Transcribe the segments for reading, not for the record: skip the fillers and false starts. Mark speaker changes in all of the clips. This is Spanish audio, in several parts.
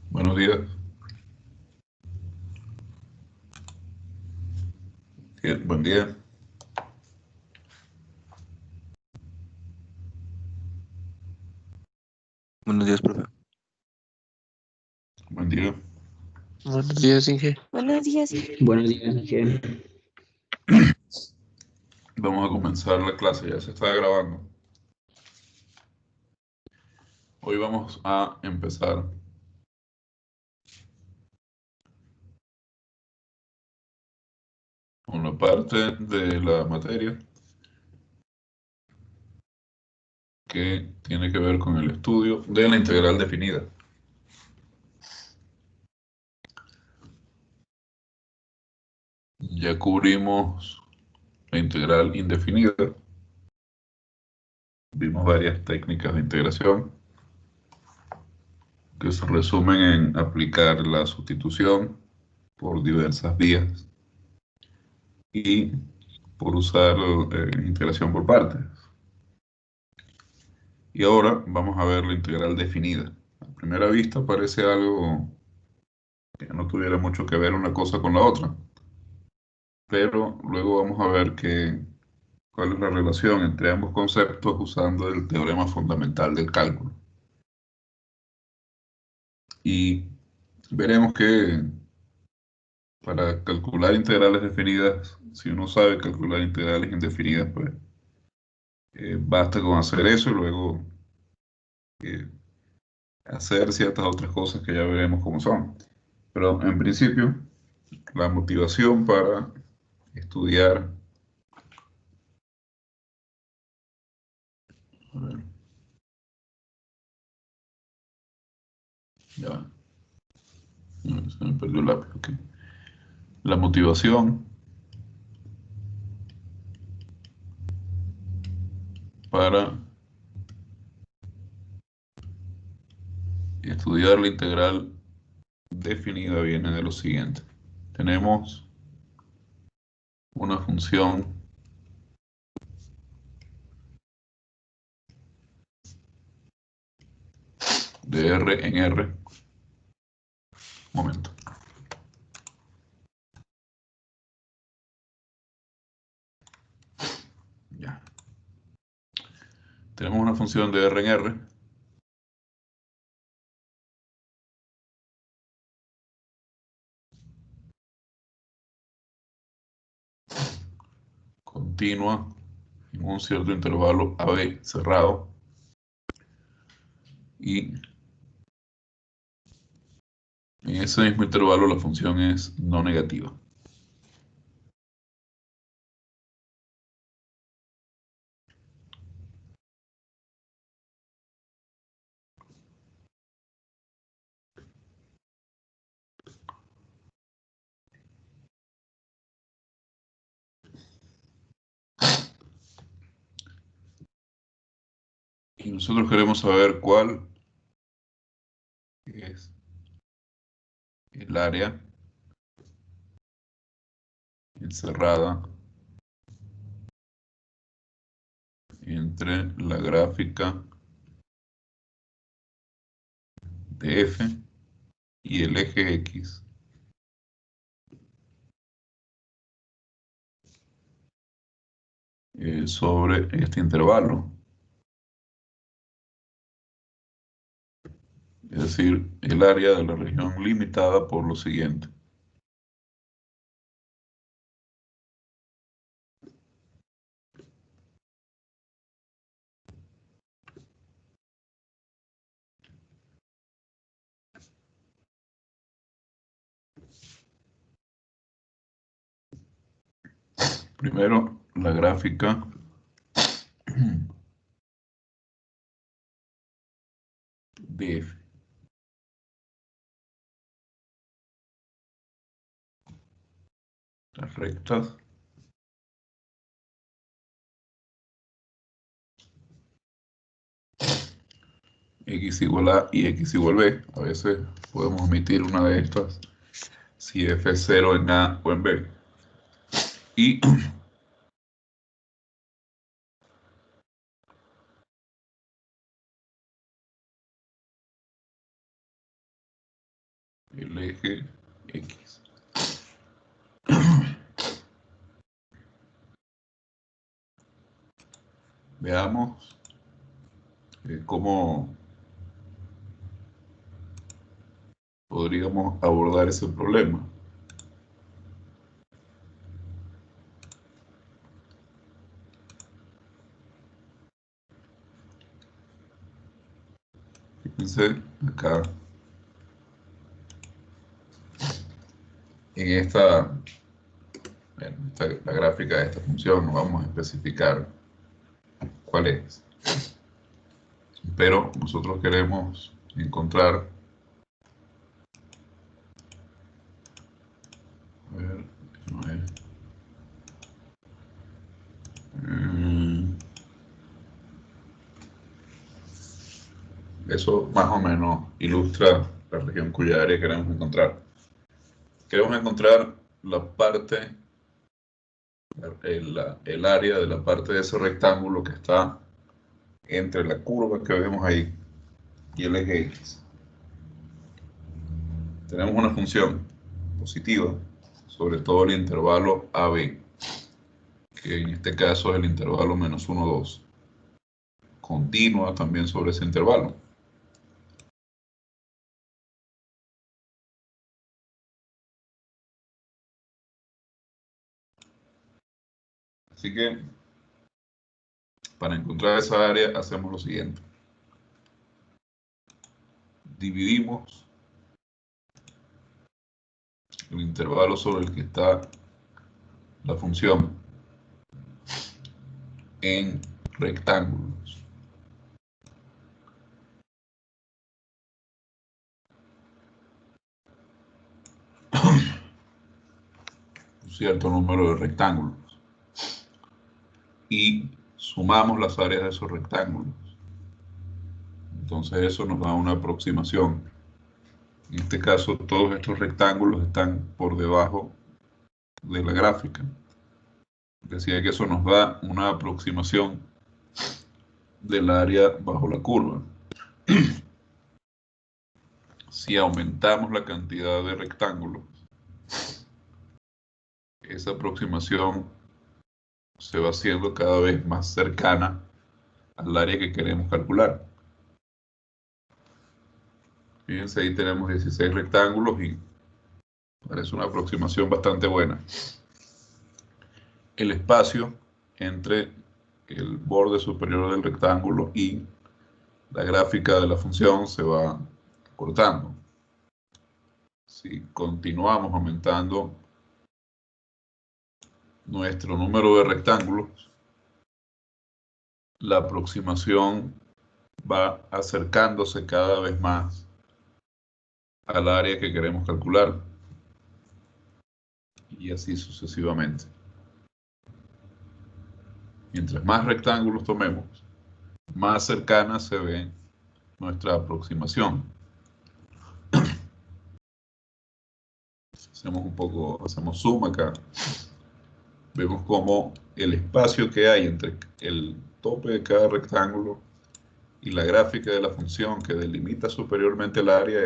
Speaker 1: Buenos días. Buen día.
Speaker 2: Buenos días, profe.
Speaker 1: Buen día.
Speaker 2: Buenos días, Inge.
Speaker 3: Buenos días.
Speaker 4: Buenos días, Ángel.
Speaker 1: Vamos a comenzar la clase, ya se está grabando. Hoy vamos a empezar con la parte de la materia que tiene que ver con el estudio de la integral definida. Ya cubrimos la integral indefinida. Vimos varias técnicas de integración que se resumen en aplicar la sustitución por diversas vías y por usar integración por partes. Y ahora vamos a ver la integral definida. A primera vista parece algo que no tuviera mucho que ver una cosa con la otra, pero luego vamos a ver cuál es la relación entre ambos conceptos usando el teorema fundamental del cálculo. Y veremos que para calcular integrales definidas, si uno sabe calcular integrales indefinidas, pues basta con hacer eso y luego eh, hacer ciertas otras cosas que ya veremos cómo son. Pero en principio, la motivación para estudiar, a ver, ya va, se me perdió el lápiz, ok. La motivación para estudiar la integral definida viene de lo siguiente. Tenemos una función de R en R. Momento. Ya. Tenemos una función de R en R continua en un cierto intervalo AB cerrado y en ese mismo intervalo la función es no negativa. Y nosotros queremos saber cuál es el área encerrada entre la gráfica de F y el eje X sobre este intervalo. Es decir, el área de la región limitada por lo siguiente. Primero, la gráfica de F. Las rectas X igual A y X igual B. A veces podemos omitir una de estas si F es 0 en A o en B. Y el eje X. Veamos cómo podríamos abordar ese problema. Fíjense acá en la gráfica de esta función, vamos a especificar cuál es. Pero nosotros queremos encontrar, a ver, no es, eso más o menos ilustra la región cuya área queremos encontrar. Queremos encontrar la parte, el área de la parte de ese rectángulo que está entre la curva que vemos ahí y el eje X. Tenemos una función positiva sobre todo el intervalo AB, que en este caso es el intervalo menos 1, 2. Continua también sobre ese intervalo. Así que para encontrar esa área hacemos lo siguiente. Dividimos el intervalo sobre el que está la función en rectángulos. Un cierto número de rectángulos. Y sumamos las áreas de esos rectángulos. Entonces eso nos da una aproximación. En este caso, todos estos rectángulos están por debajo de la gráfica. Decía que eso nos da una aproximación del área bajo la curva. Si aumentamos la cantidad de rectángulos, esa aproximación se va haciendo cada vez más cercana al área que queremos calcular. Fíjense, ahí tenemos 16 rectángulos y parece una aproximación bastante buena. El espacio entre el borde superior del rectángulo y la gráfica de la función se va cortando. Si continuamos aumentando nuestro número de rectángulos, la aproximación va acercándose cada vez más al área que queremos calcular y así sucesivamente. Mientras más rectángulos tomemos, más cercana se ve nuestra aproximación. Hacemos zoom acá. Vemos cómo el espacio que hay entre el tope de cada rectángulo y la gráfica de la función que delimita superiormente el área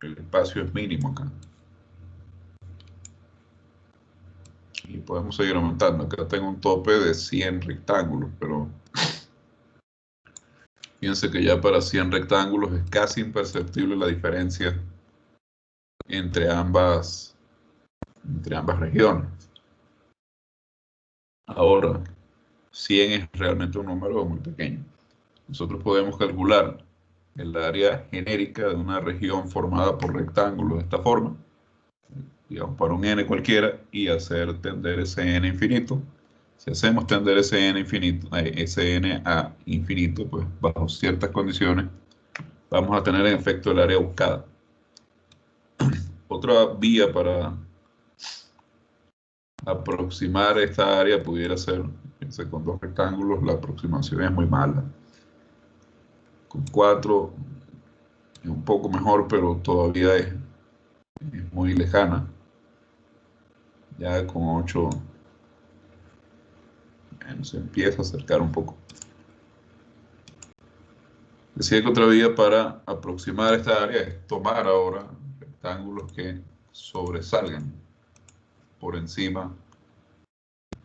Speaker 1: el espacio es mínimo acá. Y podemos seguir aumentando. Acá tengo un tope de 100 rectángulos, pero fíjense que ya para 100 rectángulos es casi imperceptible la diferencia entre ambas regiones. Ahora, 100 es realmente un número muy pequeño. Nosotros podemos calcular el área genérica de una región formada por rectángulos de esta forma, digamos para un n cualquiera, y hacer tender ese n infinito. Si hacemos tender ese n a infinito, pues bajo ciertas condiciones, vamos a tener en efecto el área buscada. Otra vía para aproximar esta área pudiera ser, fíjense, con dos rectángulos la aproximación es muy mala. Con 4 es un poco mejor, pero todavía es muy lejana. Ya con 8 se empieza a acercar un poco. Decía que otra vía para aproximar esta área es tomar ahora rectángulos que sobresalgan por encima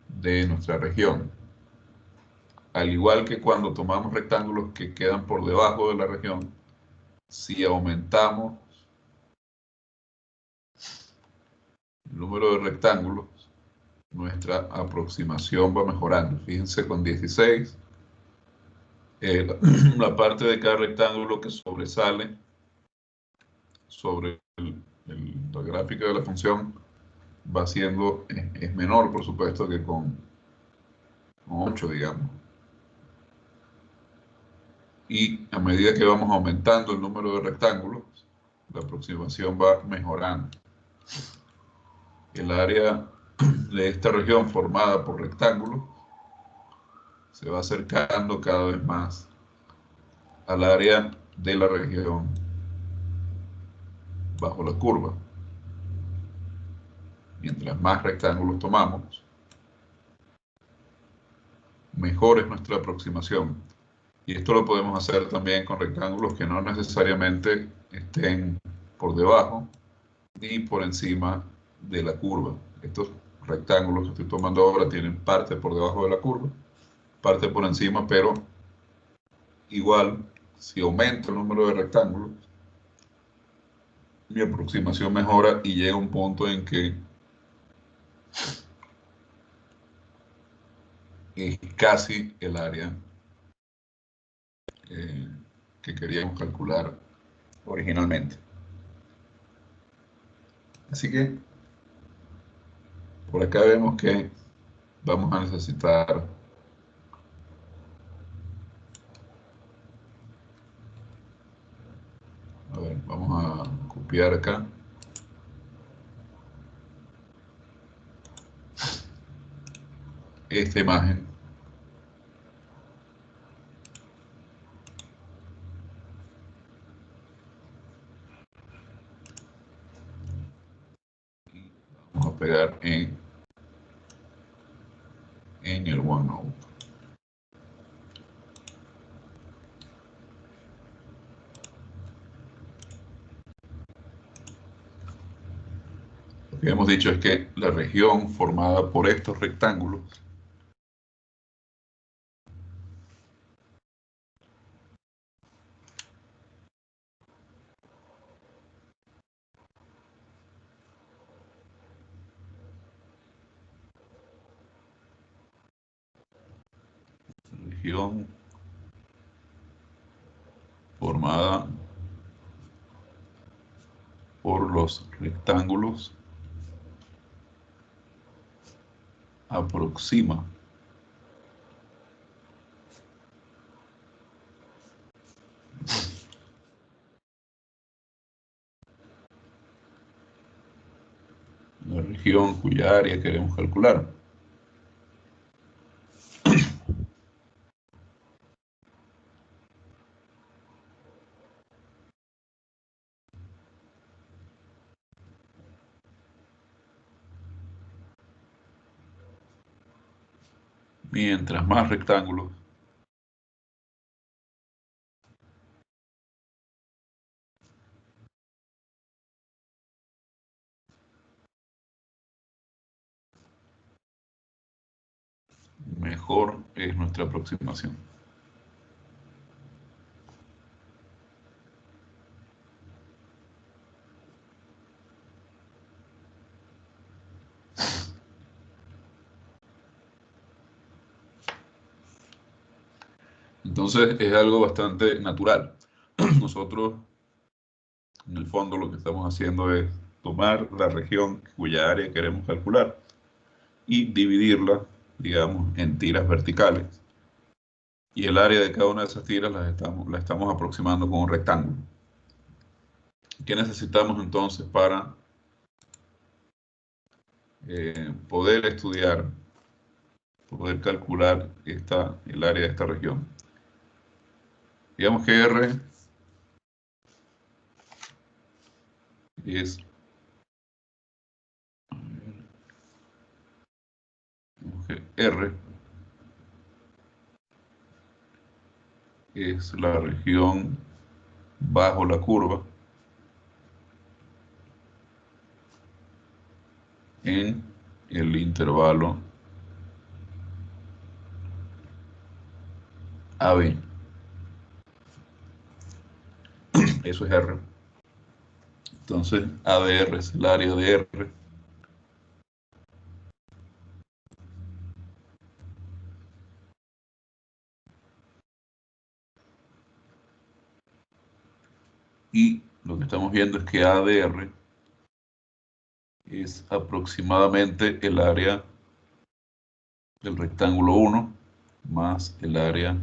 Speaker 1: de nuestra región. Al igual que cuando tomamos rectángulos que quedan por debajo de la región, si aumentamos el número de rectángulos, nuestra aproximación va mejorando. Fíjense con 16, la parte de cada rectángulo que sobresale sobre la gráfica de la función va siendo, es menor, por supuesto, que con 8, digamos. Y a medida que vamos aumentando el número de rectángulos, la aproximación va mejorando. El área de esta región formada por rectángulos se va acercando cada vez más al área de la región bajo la curva. Mientras más rectángulos tomamos, mejor es nuestra aproximación. Y esto lo podemos hacer también con rectángulos que no necesariamente estén por debajo ni por encima de la curva. Estos rectángulos que estoy tomando ahora tienen parte por debajo de la curva, parte por encima, pero igual, si aumento el número de rectángulos, mi aproximación mejora y llega a un punto en que es casi el área eh, que queríamos calcular originalmente. Así que por acá vemos que vamos a necesitar, a ver, vamos a copiar acá esta imagen y vamos a pegar en el OneNote. Lo que hemos dicho es que la región formada por estos rectángulos, región formada por los rectángulos aproxima la región cuya área queremos calcular. Mientras más rectángulos, mejor es nuestra aproximación. Entonces es algo bastante natural. Nosotros, en el fondo, lo que estamos haciendo es tomar la región cuya área queremos calcular y dividirla, digamos, en tiras verticales. Y el área de cada una de esas tiras la estamos aproximando con un rectángulo. ¿Qué necesitamos entonces para poder estudiar, poder calcular el área de esta región? Digamos que R es, digamos que R es la región bajo la curva en el intervalo AB. Eso es R. Entonces, ADR es el área de R. Y lo que estamos viendo es que ADR es aproximadamente el área del rectángulo 1 más el área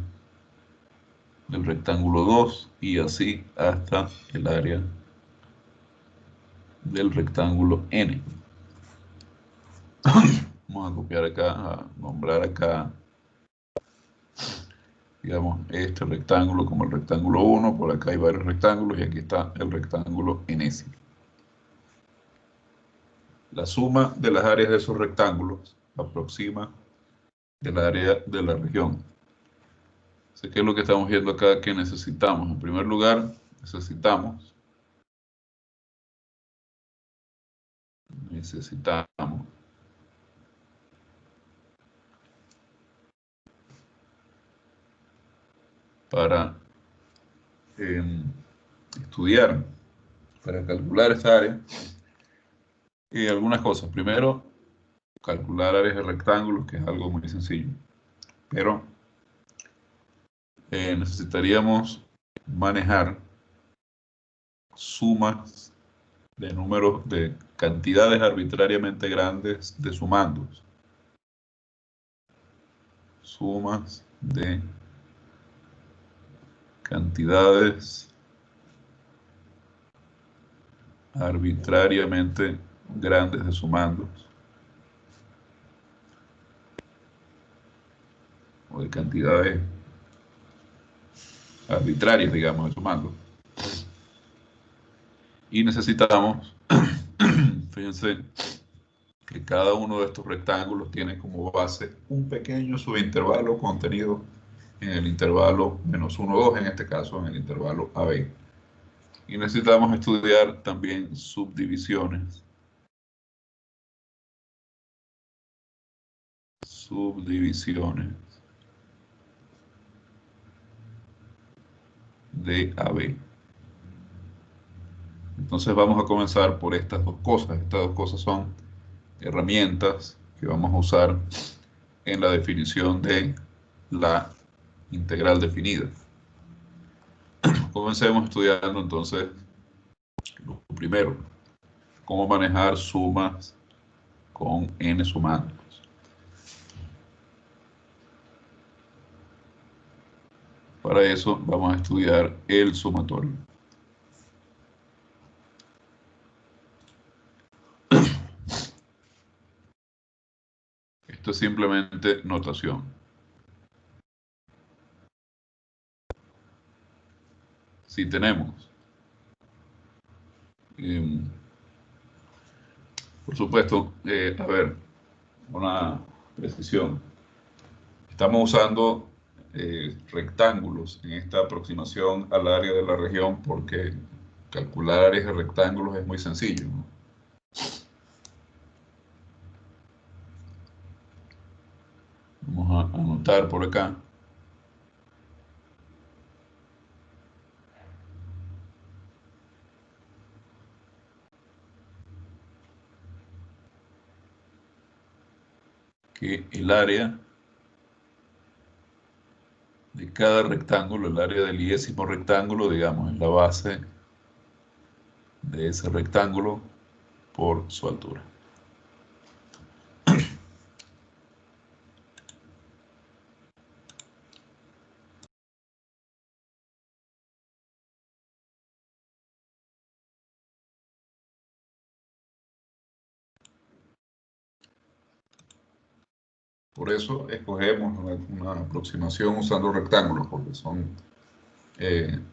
Speaker 1: del rectángulo 2 y así hasta el área del rectángulo N. Vamos a copiar acá, a nombrar acá, digamos, este rectángulo como el rectángulo 1, por acá hay varios rectángulos y aquí está el rectángulo enésimo. La suma de las áreas de esos rectángulos aproxima el área de la región. Así que es lo que estamos viendo acá que necesitamos. En primer lugar, necesitamos para estudiar, para calcular esta área, algunas cosas. Primero, calcular áreas de rectángulos, que es algo muy sencillo. Pero necesitaríamos manejar sumas de números de cantidades arbitrariamente grandes de sumandos. Sumas de cantidades arbitrariamente grandes de sumandos. O de cantidades arbitrarias, digamos, de sumandos. Y necesitamos, fíjense, que cada uno de estos rectángulos tiene como base un pequeño subintervalo contenido en el intervalo menos 1, 2, en este caso en el intervalo AB. Y necesitamos estudiar también subdivisiones. Subdivisiones de AB. Entonces vamos a comenzar por estas dos cosas. Estas dos cosas son herramientas que vamos a usar en la definición de la integral definida. Comencemos estudiando entonces lo primero, cómo manejar sumas con n sumandos. Para eso vamos a estudiar el sumatorio. Esto es simplemente notación. Si tenemos, por supuesto, a ver, una precisión. Estamos usando rectángulos en esta aproximación al área de la región porque calcular áreas de rectángulos es muy sencillo, ¿no? Vamos a anotar por acá que el área de cada rectángulo, el área del iésimo rectángulo, digamos, es la base de ese rectángulo por su altura. Por eso escogemos una aproximación usando rectángulos, porque son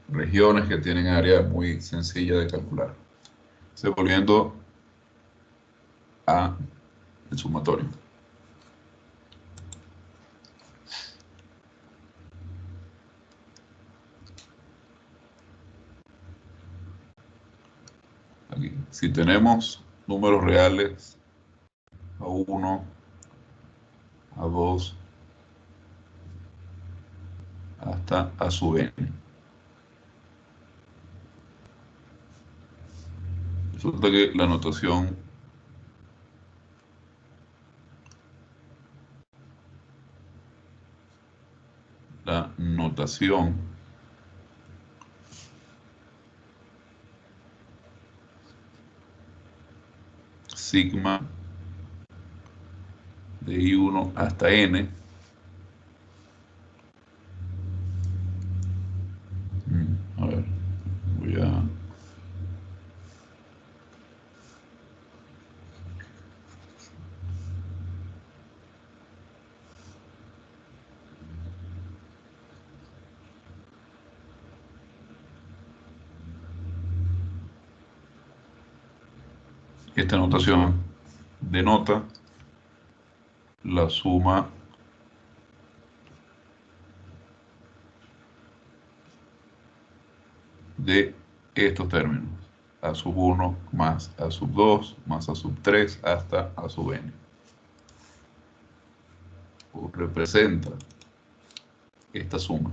Speaker 1: regiones que tienen área muy sencilla de calcular. Entonces, volviendo a el sumatorio. aquí. Si tenemos números reales A1, A2, hasta A sub n. Resulta que la notación sigma de I1 hasta N a ver, voy a esta notación denota la suma de estos términos, A sub 1 más A sub 2 más A sub 3 hasta A sub n. O representa esta suma.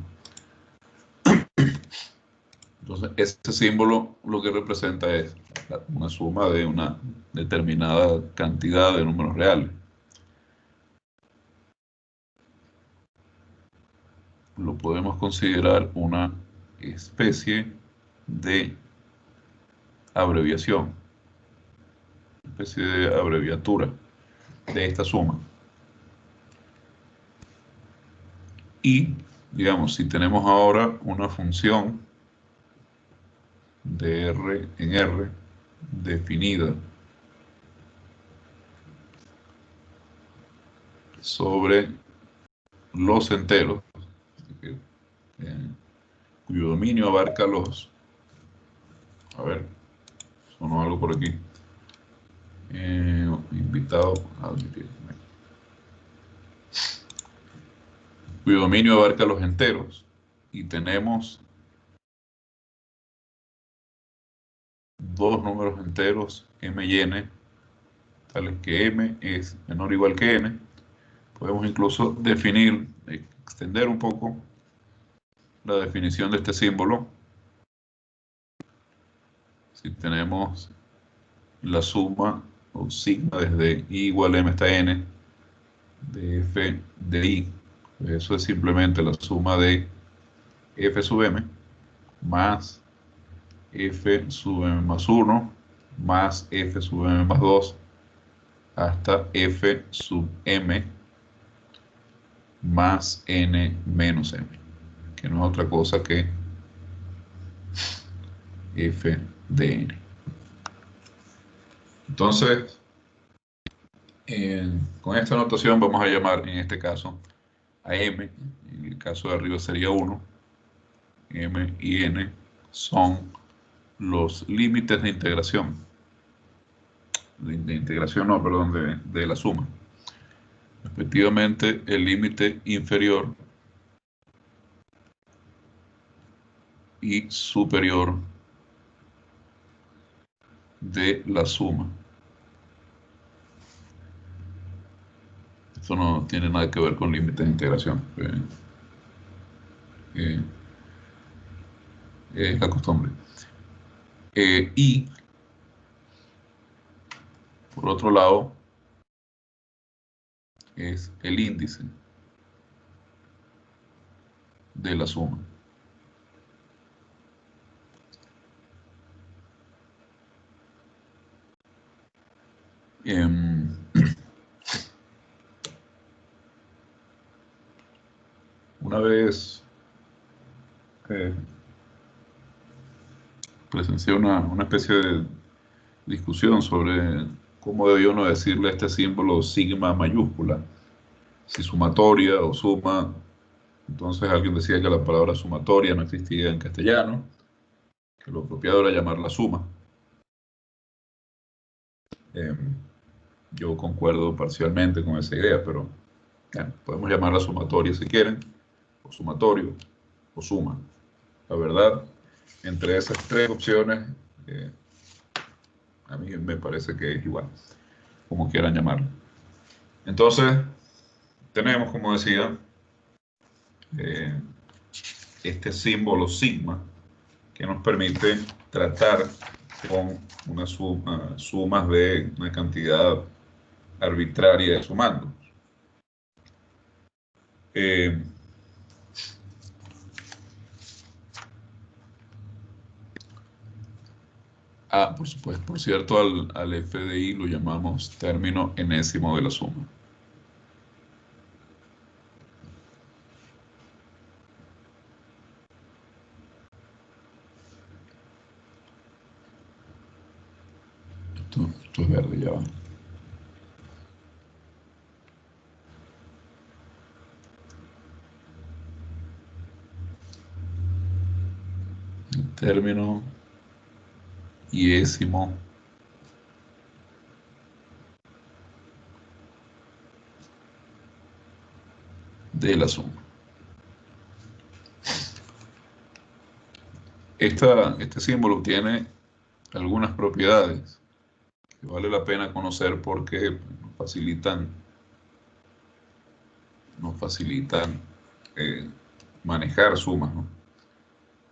Speaker 1: Entonces, ese símbolo lo que representa es una suma de una determinada cantidad de números reales. Lo podemos considerar una especie de abreviación, especie de abreviatura de esta suma. Y, digamos, si tenemos ahora una función de R en R definida sobre los enteros, cuyo dominio abarca los... A ver, sonó algo por aquí. Invitado a admitir. Cuyo dominio abarca los enteros. Y tenemos dos números enteros, m y n, tales que m es menor o igual que n. Podemos incluso definir, extender un poco la definición de este símbolo. Si tenemos la suma o sigma desde i igual a m hasta n de f de i, pues eso es simplemente la suma de f sub m más f sub m más 1 más f sub m más 2 hasta f sub m más n menos m, que no es otra cosa que f de n. Entonces, con esta notación vamos a llamar en este caso a m, en el caso de arriba sería 1, m y n son los límites de integración, de la suma. Respectivamente, el límite inferior y superior de la suma. Esto no tiene nada que ver con límites de integración. Es la costumbre. Y, por otro lado, es el índice de la suma. Una vez presencié una especie de discusión sobre cómo debía uno decirle a este símbolo sigma mayúscula, si sumatoria o suma. Entonces alguien decía que la palabra sumatoria no existía en castellano, que lo apropiado era llamarla suma. Yo concuerdo parcialmente con esa idea, pero podemos llamarla sumatoria si quieren, o sumatorio, o suma. La verdad, entre esas tres opciones, A mí me parece que es igual, como quieran llamarlo. Entonces, tenemos, como decía, eh, este símbolo sigma que nos permite tratar con una sumas de una cantidad arbitraria de sumandos. Eh, por supuesto, por cierto, al FDI lo llamamos término enésimo de la suma. Esto es verde, ya va. El término iésimo de la suma. Este símbolo tiene algunas propiedades que vale la pena conocer porque nos facilitan eh, manejar sumas, ¿no?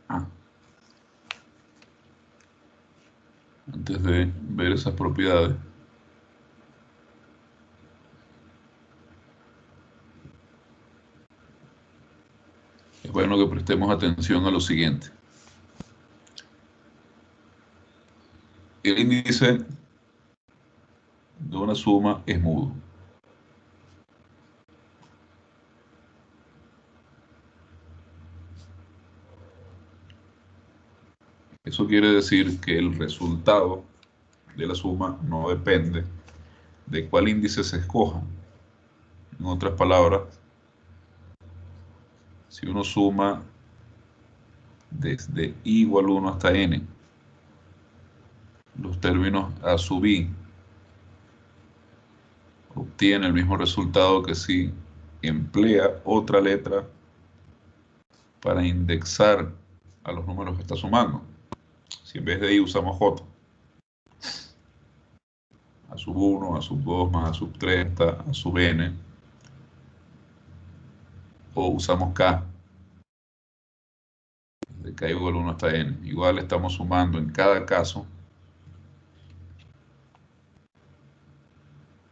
Speaker 1: Ah, antes de ver esas propiedades, es bueno que prestemos atención a lo siguiente. El índice de una suma es mudo. Eso quiere decir que el resultado de la suma no depende de cuál índice se escoja. En otras palabras, si uno suma desde i igual 1 hasta n, los términos a sub i, obtiene el mismo resultado que si emplea otra letra para indexar a los números que está sumando. Si en vez de i usamos j, a sub 1, a sub 2, más a sub 3, a sub n, o usamos k, de k igual 1 hasta n, igual estamos sumando en cada caso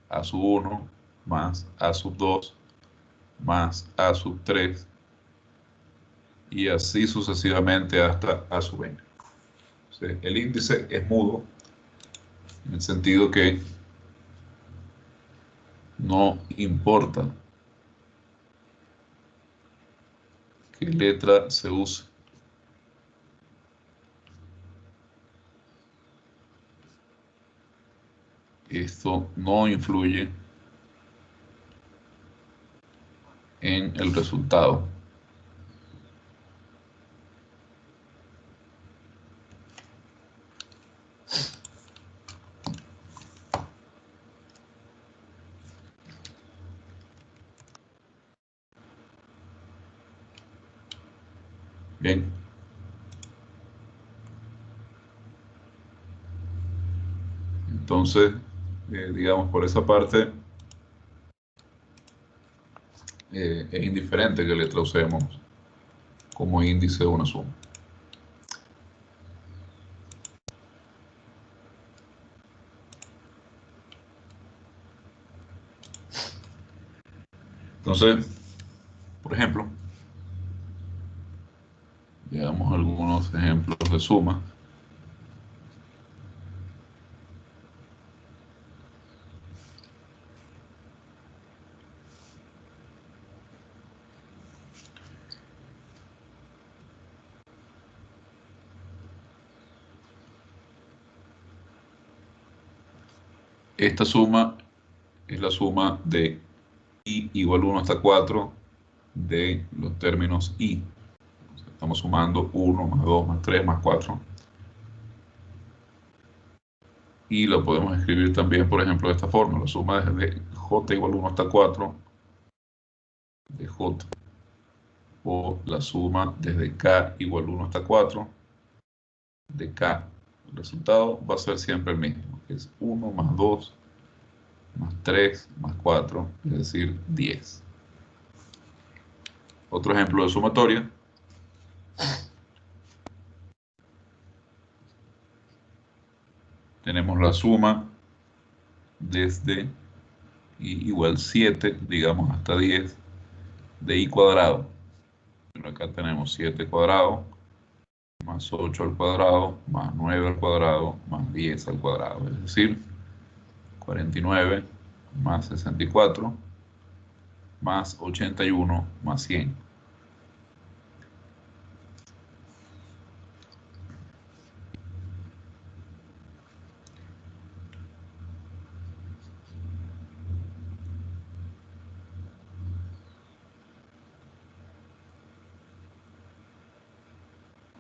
Speaker 1: a sub 1 más a sub 2 más a sub 3 y así sucesivamente hasta a sub n. Entonces, el índice es mudo en el sentido que no importa qué letra se use. Esto no influye en el resultado. Bien. Entonces, digamos, por esa parte, es indiferente que letra usemos como índice de una suma. Entonces, por ejemplo, veamos algunos ejemplos de suma. Esta suma es la suma de i igual 1 hasta 4 de los términos i. Estamos sumando 1 más 2 más 3 más 4. Y lo podemos escribir también, por ejemplo, de esta forma. La suma de j igual 1 hasta 4 de j, o la suma desde k igual 1 hasta 4 de k el resultado va a ser siempre el mismo, que es 1 más 2 más 3 más 4, es decir, 10. Otro ejemplo de sumatoria. Tenemos la suma desde i igual 7, digamos hasta 10, de i cuadrado. Pero acá tenemos 7 cuadrado, más 8 al cuadrado, más 9 al cuadrado, más 10 al cuadrado. Es decir, 49 más 64, más 81, más 100.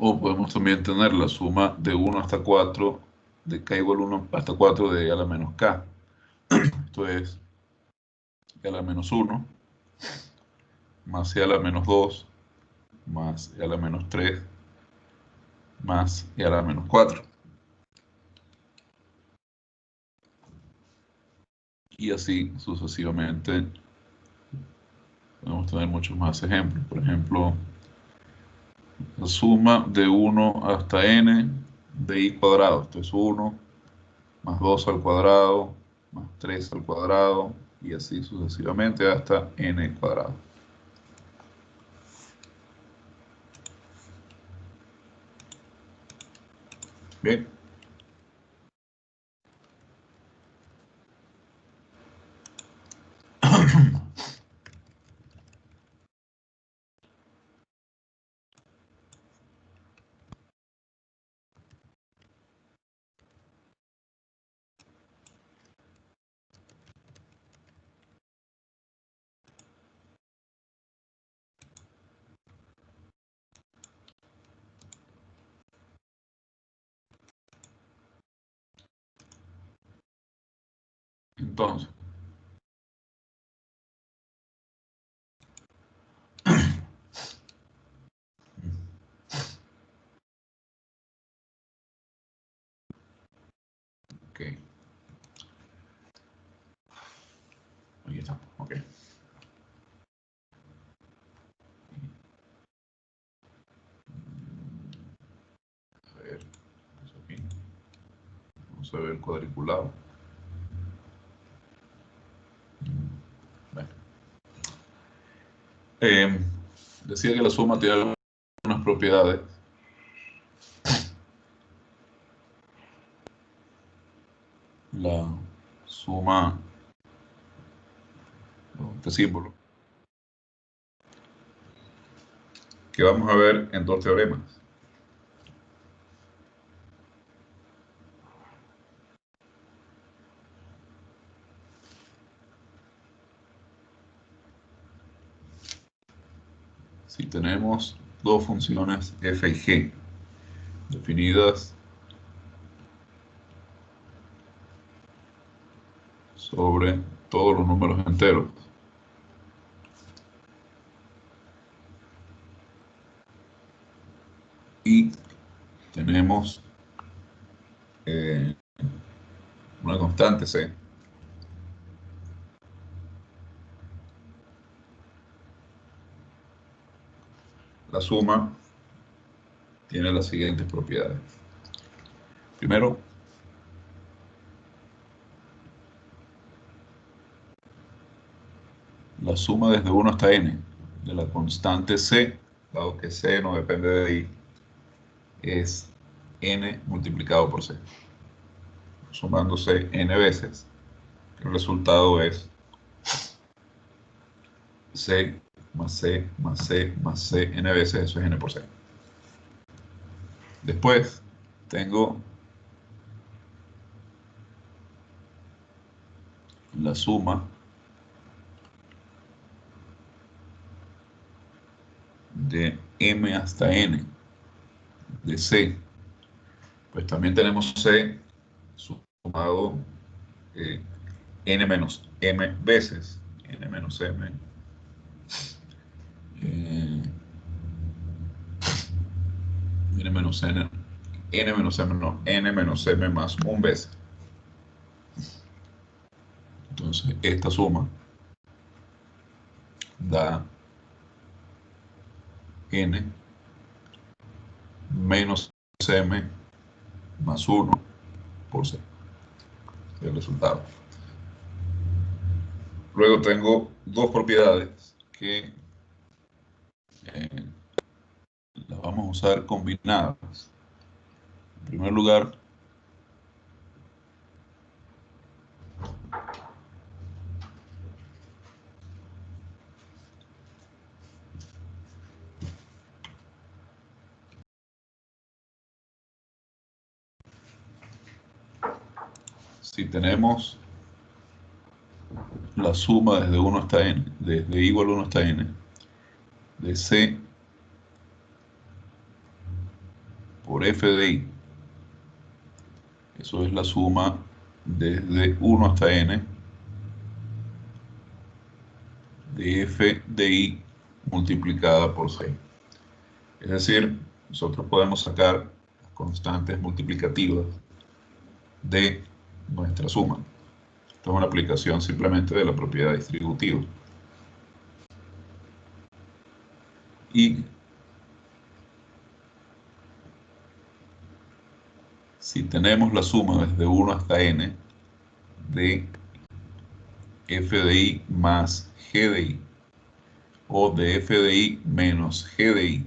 Speaker 1: O podemos también tener la suma de 1 hasta 4, de k igual 1 hasta 4 de a la menos k. Esto es e a la menos 1, más e a la menos 2, más e a la menos 3, más e a la menos 4. Y así sucesivamente. Podemos tener muchos más ejemplos. Por ejemplo, la suma de 1 hasta n de i cuadrado. Esto es 1 más 2 al cuadrado, más 3 al cuadrado, y así sucesivamente hasta n cuadrado. Bien. Entonces, ok. Aquí está. Ok. A ver, vamos aquí. Vamos a ver el cuadriculado. Bueno. Decía que la suma tiene algunas propiedades. La suma, este símbolo, que vamos a ver en dos teoremas. Si tenemos dos funciones f y g definidas sobre todos los números enteros, y tenemos una constante c, la suma tiene las siguientes propiedades. Primero, la suma desde 1 hasta n de la constante c, dado que c no depende de i, es n multiplicado por c. Sumándose n veces, el resultado es c más c más c más c n veces, eso es n por c. Después tengo la suma de m hasta n de c. Pues también tenemos c sumado n menos m veces, n menos m, n menos n n menos n menos m más 1 veces. Entonces, esta suma da n menos m más 1 por c. El resultado. Luego tengo dos propiedades que las vamos a usar combinadas. En primer lugar, si tenemos la suma desde 1 hasta n, desde igual 1 hasta n, de c por f de i, eso es la suma desde 1 hasta n de f de i multiplicada por c. Es decir, nosotros podemos sacar las constantes multiplicativas de nuestra suma. Esto es una aplicación simplemente de la propiedad distributiva. Y si tenemos la suma desde 1 hasta n de f de i más g de i, o de f de i menos g de i,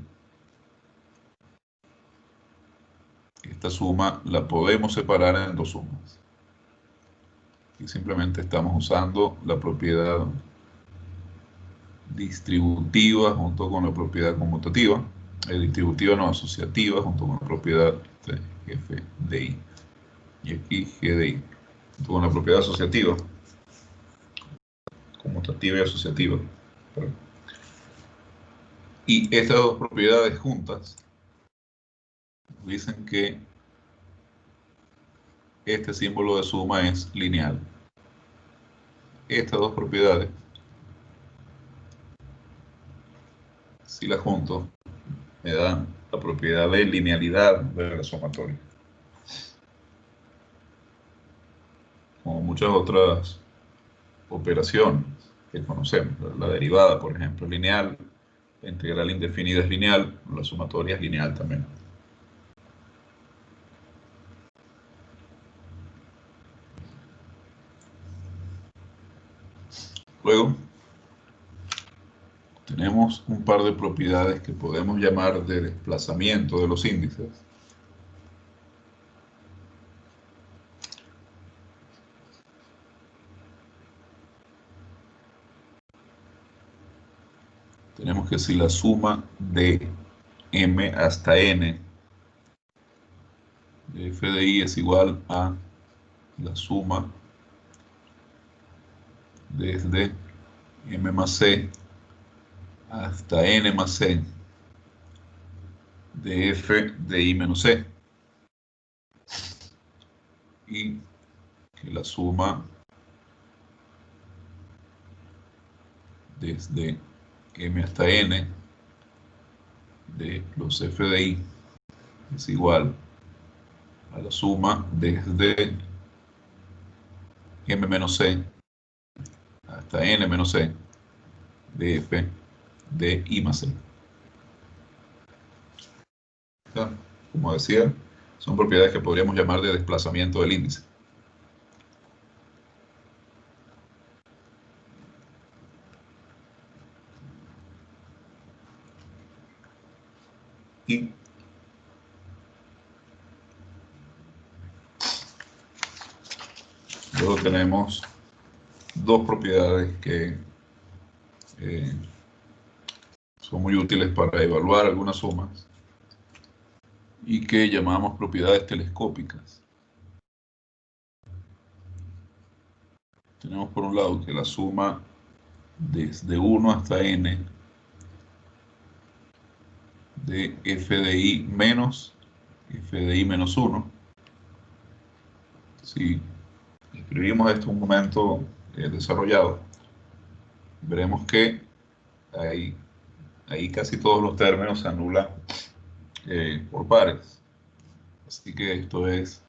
Speaker 1: esta suma la podemos separar en dos sumas. Y simplemente estamos usando la propiedad distributiva junto con la propiedad conmutativa, distributiva no asociativa junto con la propiedad de f de i, y aquí g de i, junto con la propiedad asociativa, conmutativa y asociativa. Y estas dos propiedades juntas dicen que este símbolo de suma es lineal. Estas dos propiedades, si las junto, me dan la propiedad de linealidad de la sumatoria. Como muchas otras operaciones que conocemos, la derivada, por ejemplo, es lineal, la integral indefinida es lineal, la sumatoria es lineal también. Luego, tenemos un par de propiedades que podemos llamar de desplazamiento de los índices. Tenemos que si la suma de m hasta n de f de i es igual a la suma desde m más c hasta n más c de f de i menos c, y que la suma desde m hasta n de los f de i es igual a la suma desde m menos c hasta n menos c de f de i más c. Como decía, son propiedades que podríamos llamar de desplazamiento del índice. Y luego tenemos dos propiedades que son muy útiles para evaluar algunas sumas y que llamamos propiedades telescópicas. Tenemos por un lado que la suma desde 1 hasta n de f de i menos f de i menos 1. Si escribimos esto un momento desarrollado, veremos que ahí casi todos los términos se anulan por pares. Así que esto es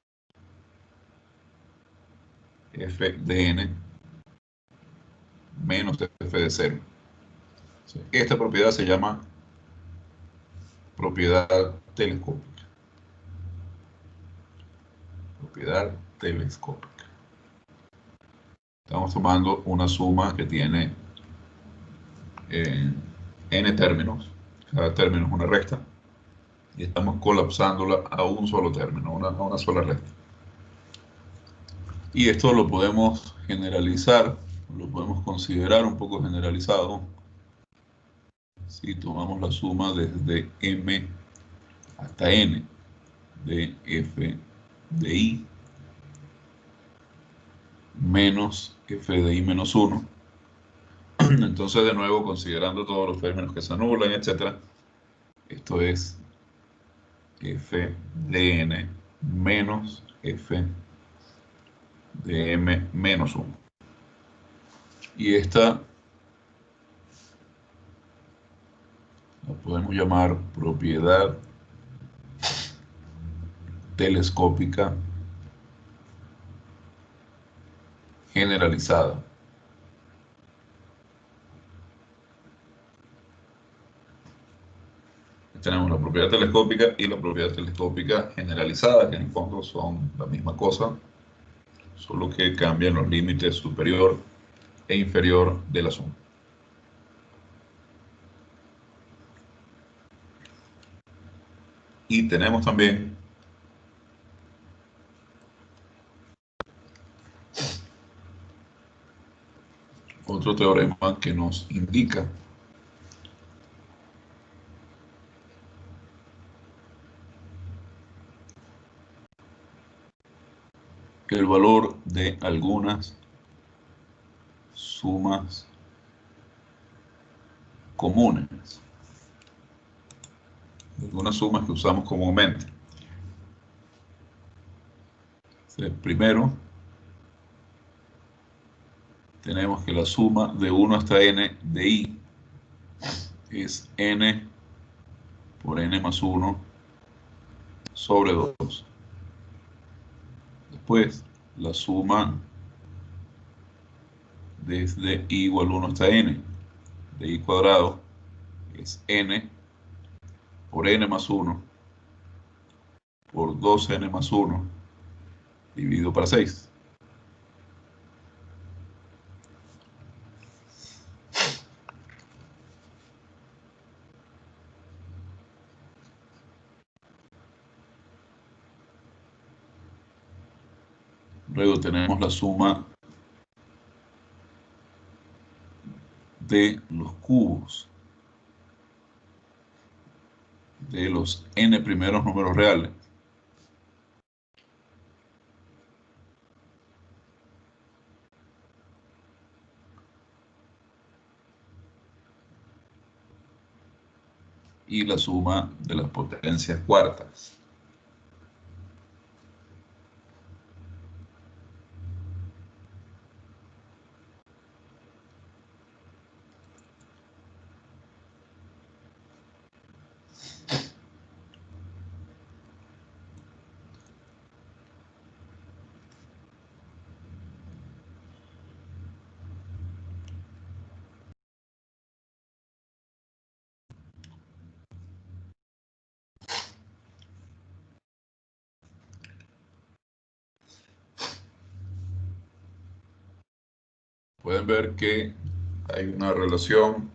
Speaker 1: f de n menos f de 0. Esta propiedad se llama propiedad telescópica. Propiedad telescópica. Estamos tomando una suma que tiene n términos. Cada término es una recta. Y estamos colapsándola a un solo término, a una sola recta. Y esto lo podemos generalizar, lo podemos considerar un poco generalizado si tomamos la suma desde m hasta n de f de i menos f de i menos 1. Entonces, de nuevo, considerando todos los términos que se anulan, etc., esto es f de n menos f de m menos 1. Y esta la podemos llamar propiedad telescópica generalizada. Tenemos la propiedad telescópica y la propiedad telescópica generalizada, que en el fondo son la misma cosa, solo que cambian los límites superior e inferior de la suma. Y tenemos también otro teorema que nos indica que el valor de algunas sumas comunes, algunas sumas que usamos comúnmente. Primero, tenemos que la suma de 1 hasta n de i es n por n más 1 sobre 2. Después, la suma desde i igual 1 hasta n de i cuadrado es n por n más 1 por 2n más 1 dividido para 6. Luego tenemos la suma de los cubos de los n primeros números reales. Y la suma de las potencias cuartas. Pueden ver que hay una relación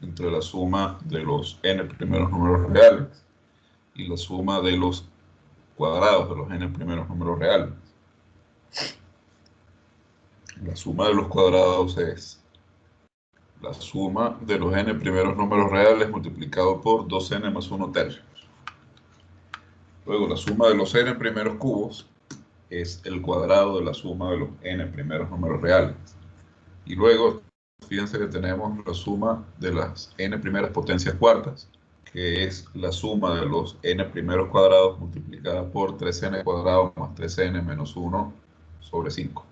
Speaker 1: entre la suma de los n primeros números reales y la suma de los cuadrados de los n primeros números reales. La suma de los cuadrados es la suma de los n primeros números reales multiplicado por 2n más 1 tercios. Luego, la suma de los n primeros cubos es el cuadrado de la suma de los n primeros números reales. Y luego, fíjense que tenemos la suma de las n primeras potencias cuartas, que es la suma de los n primeros cuadrados multiplicada por 3n cuadrado más 3n menos 1 sobre 5.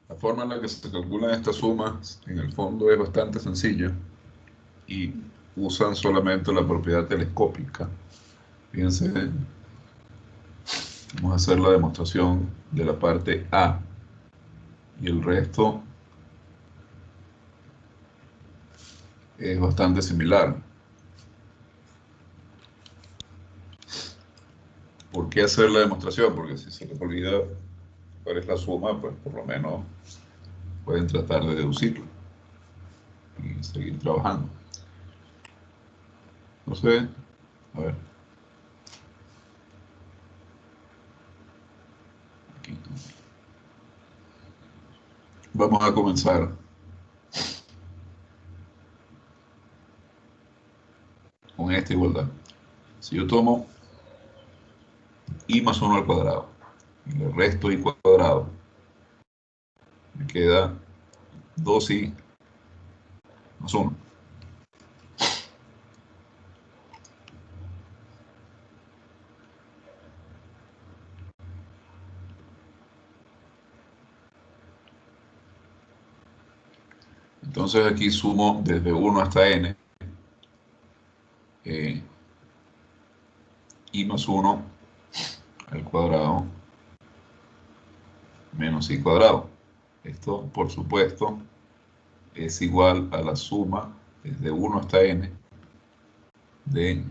Speaker 1: La forma en la que se calculan estas sumas en el fondo es bastante sencilla y usan solamente la propiedad telescópica. Fíjense, vamos a hacer la demostración de la parte A y el resto es bastante similar. ¿Por qué hacer la demostración? Porque si se les olvida cuál es la suma, pues por lo menos pueden tratar de deducirlo y seguir trabajando. Entonces, a ver, aquí. Vamos a comenzar con esta igualdad. Si yo tomo i más 1 al cuadrado y le resto i cuadrado, me queda 2i más 1. Entonces aquí sumo desde 1 hasta n, i más 1 al cuadrado menos i cuadrado. Esto, por supuesto, es igual a la suma desde 1 hasta n de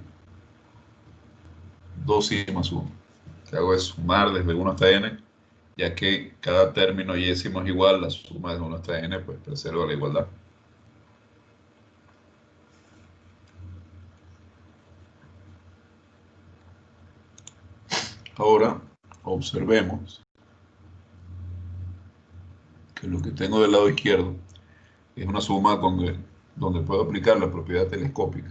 Speaker 1: 2i más 1. Lo que hago es sumar desde 1 hasta n, ya que cada término yésimo es igual, la suma desde 1 hasta n pues preserva la igualdad. Ahora observemos que lo que tengo del lado izquierdo es una suma donde puedo aplicar la propiedad telescópica.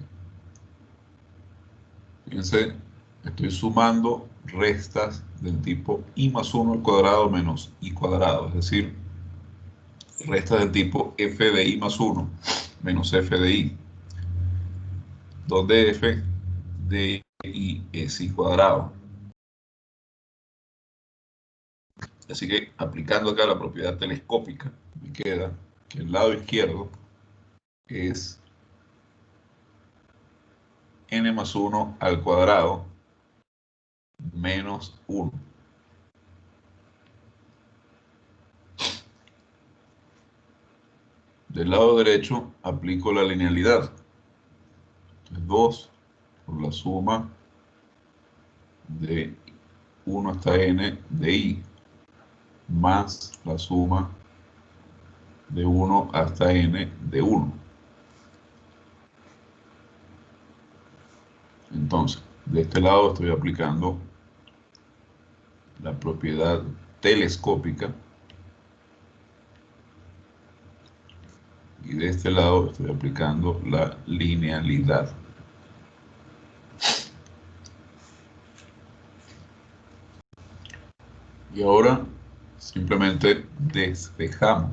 Speaker 1: Fíjense, estoy sumando restas del tipo i más 1 al cuadrado menos i cuadrado, es decir, restas del tipo f de i más 1 menos f de i, donde f de i es i cuadrado. Así que aplicando acá la propiedad telescópica, me queda que el lado izquierdo es n más 1 al cuadrado menos 1. Del lado derecho aplico la linealidad. Entonces 2 por la suma de 1 hasta n de i más la suma de 1 hasta n de 1. Entonces, de este lado estoy aplicando la propiedad telescópica y de este lado estoy aplicando la linealidad. Y ahora simplemente despejamos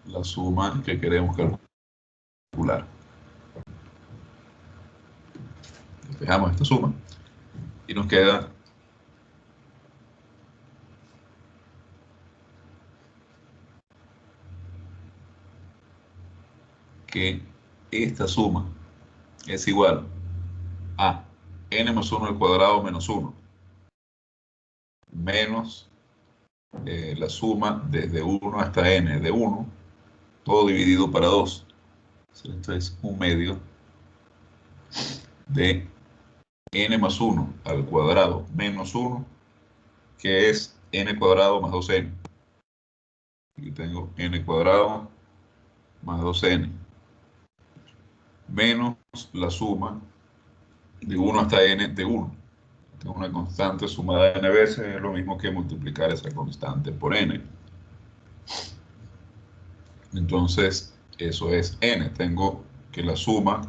Speaker 1: la suma que queremos calcular. Despejamos esta suma y nos queda que esta suma es igual a n más 1 al cuadrado menos 1 menos la suma desde 1 hasta n de 1, todo dividido para 2. Esto es un medio de n más 1 al cuadrado menos 1, que es n cuadrado más 2n. Aquí tengo n cuadrado más 2n, menos la suma de 1 hasta n de 1. Tengo una constante sumada n veces, es lo mismo que multiplicar esa constante por n. Entonces, eso es n. Tengo que la suma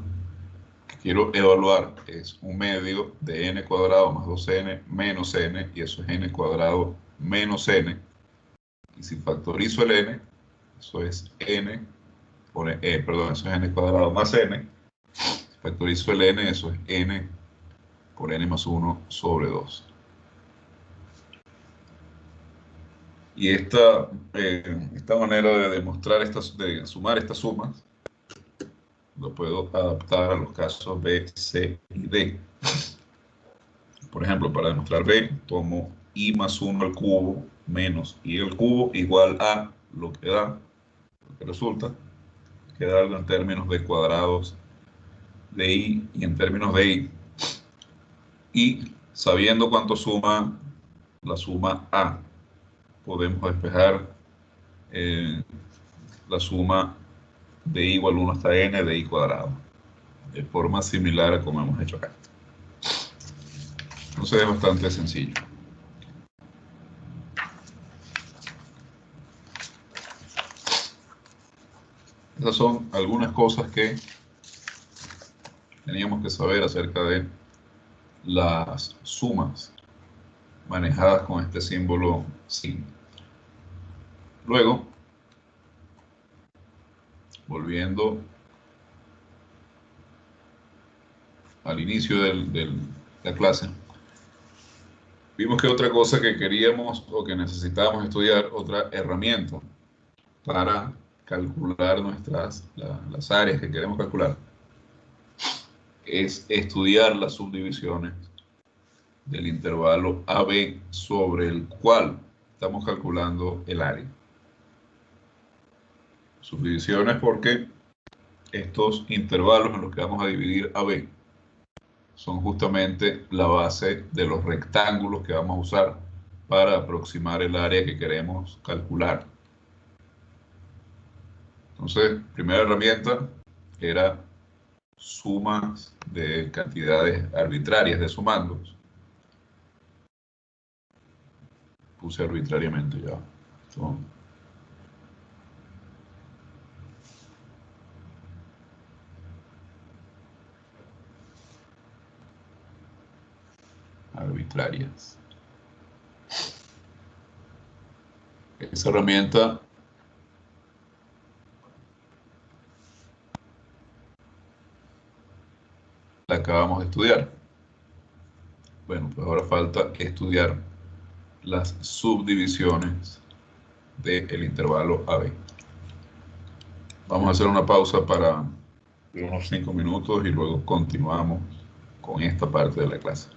Speaker 1: que quiero evaluar es un medio de n cuadrado más 2n menos n, y eso es n cuadrado menos n. Y si factorizo el n, eso es n, perdón, eso es n cuadrado más n. Si factorizo el n, eso es n por n más 1 sobre 2. Y esta manera de demostrar de sumar estas sumas, lo puedo adaptar a los casos B, C y D. Por ejemplo, para demostrar B, tomo I más 1 al cubo menos I al cubo igual a lo que resulta, queda algo en términos de cuadrados de I y en términos de I. Y sabiendo cuánto suma la suma A, podemos despejar eh, la suma de I igual 1 hasta n de I cuadrado, de forma similar a como hemos hecho acá. Entonces es bastante sencillo. Esas son algunas cosas que teníamos que saber acerca de las sumas manejadas con este símbolo sin. Luego, volviendo al inicio de la clase, vimos que otra cosa que queríamos o que necesitábamos estudiar, otra herramienta para calcular las áreas que queremos calcular, es estudiar las subdivisiones del intervalo AB sobre el cual estamos calculando el área. Subdivisiones porque estos intervalos en los que vamos a dividir AB son justamente la base de los rectángulos que vamos a usar para aproximar el área que queremos calcular. Entonces, primera herramienta era sumas de cantidades arbitrarias de sumandos. Puse arbitrariamente ya. Son arbitrarias. Esa herramienta la acabamos de estudiar. Bueno, pues ahora falta estudiar las subdivisiones del intervalo AB. Vamos a hacer una pausa para unos 5 minutos y luego continuamos con esta parte de la clase.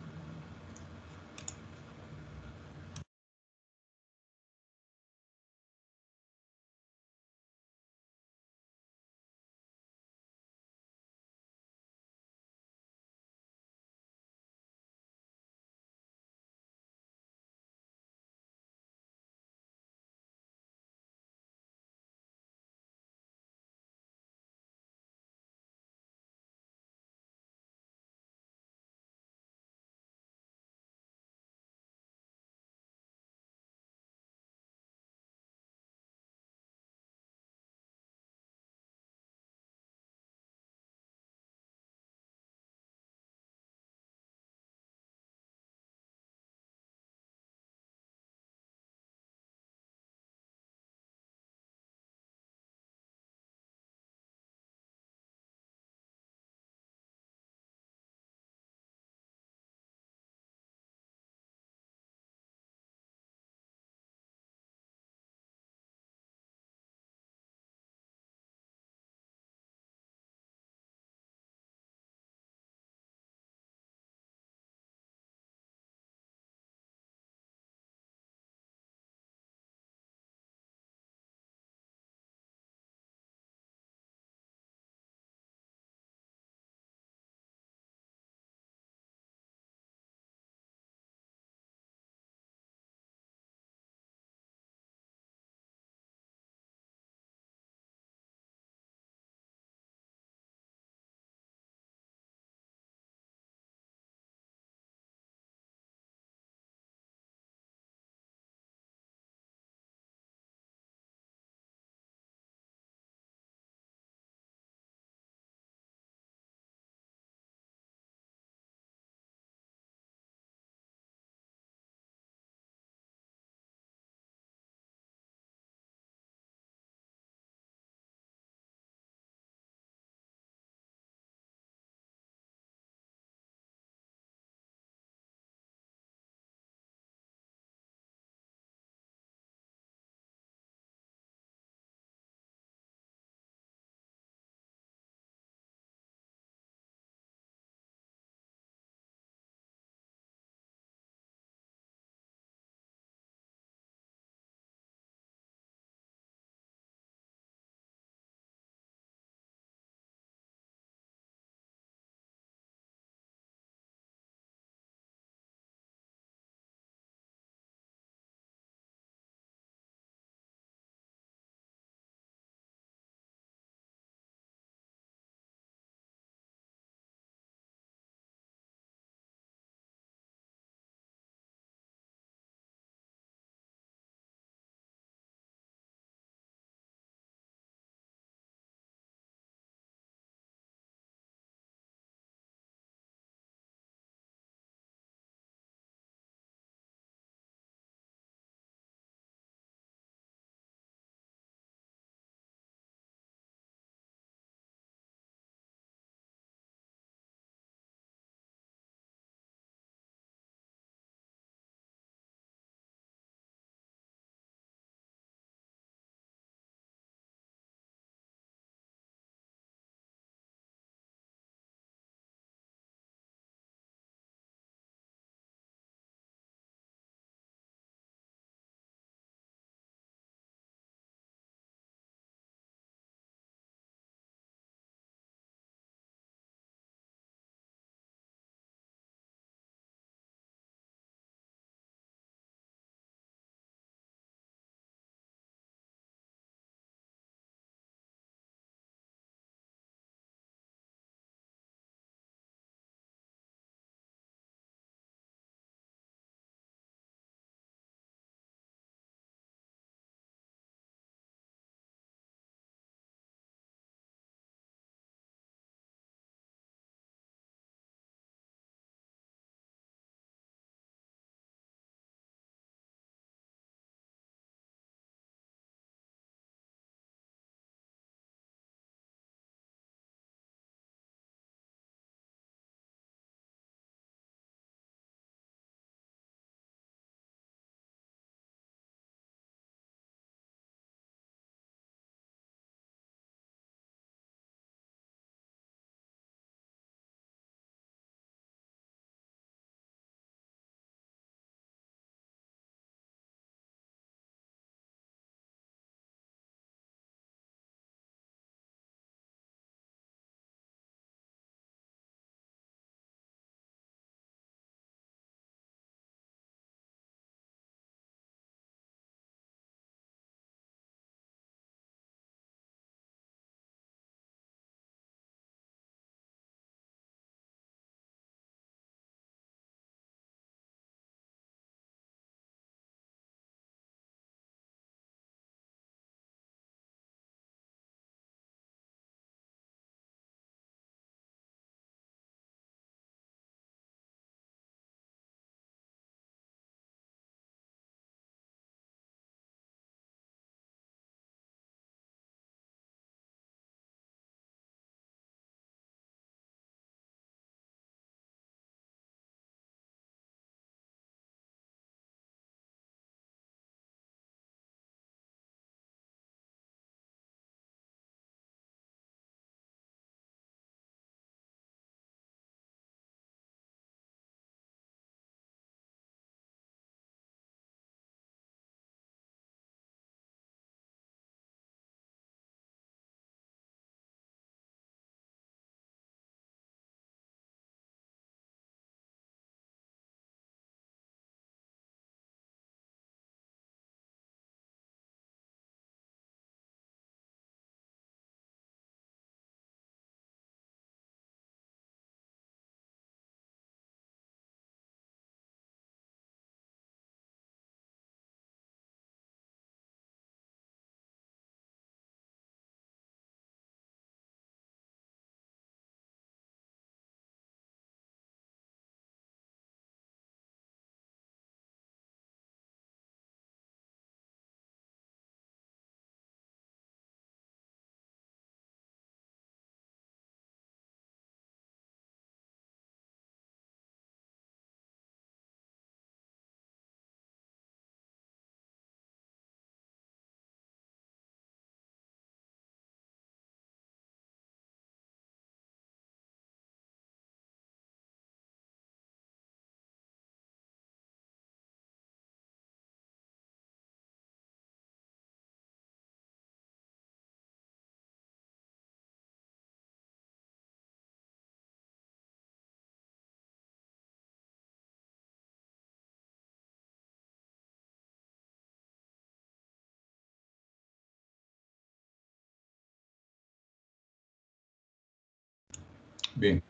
Speaker 1: Bien,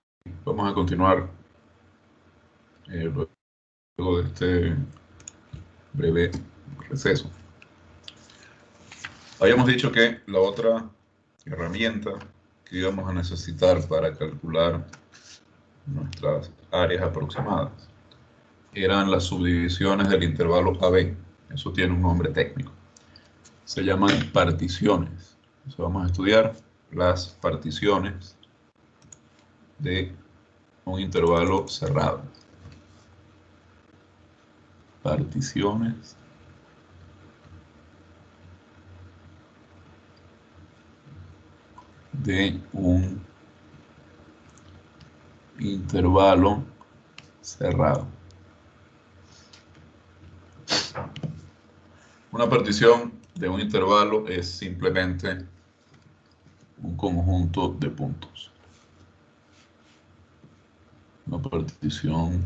Speaker 1: vamos a continuar luego de este breve receso. Habíamos dicho que la otra herramienta que íbamos a necesitar para calcular nuestras áreas aproximadas eran las subdivisiones del intervalo AB. Eso tiene un nombre técnico. Se llaman particiones. Entonces vamos a estudiar las particiones de un intervalo cerrado. Particiones de un intervalo cerrado. Una partición de un intervalo es simplemente un conjunto de puntos. Una partición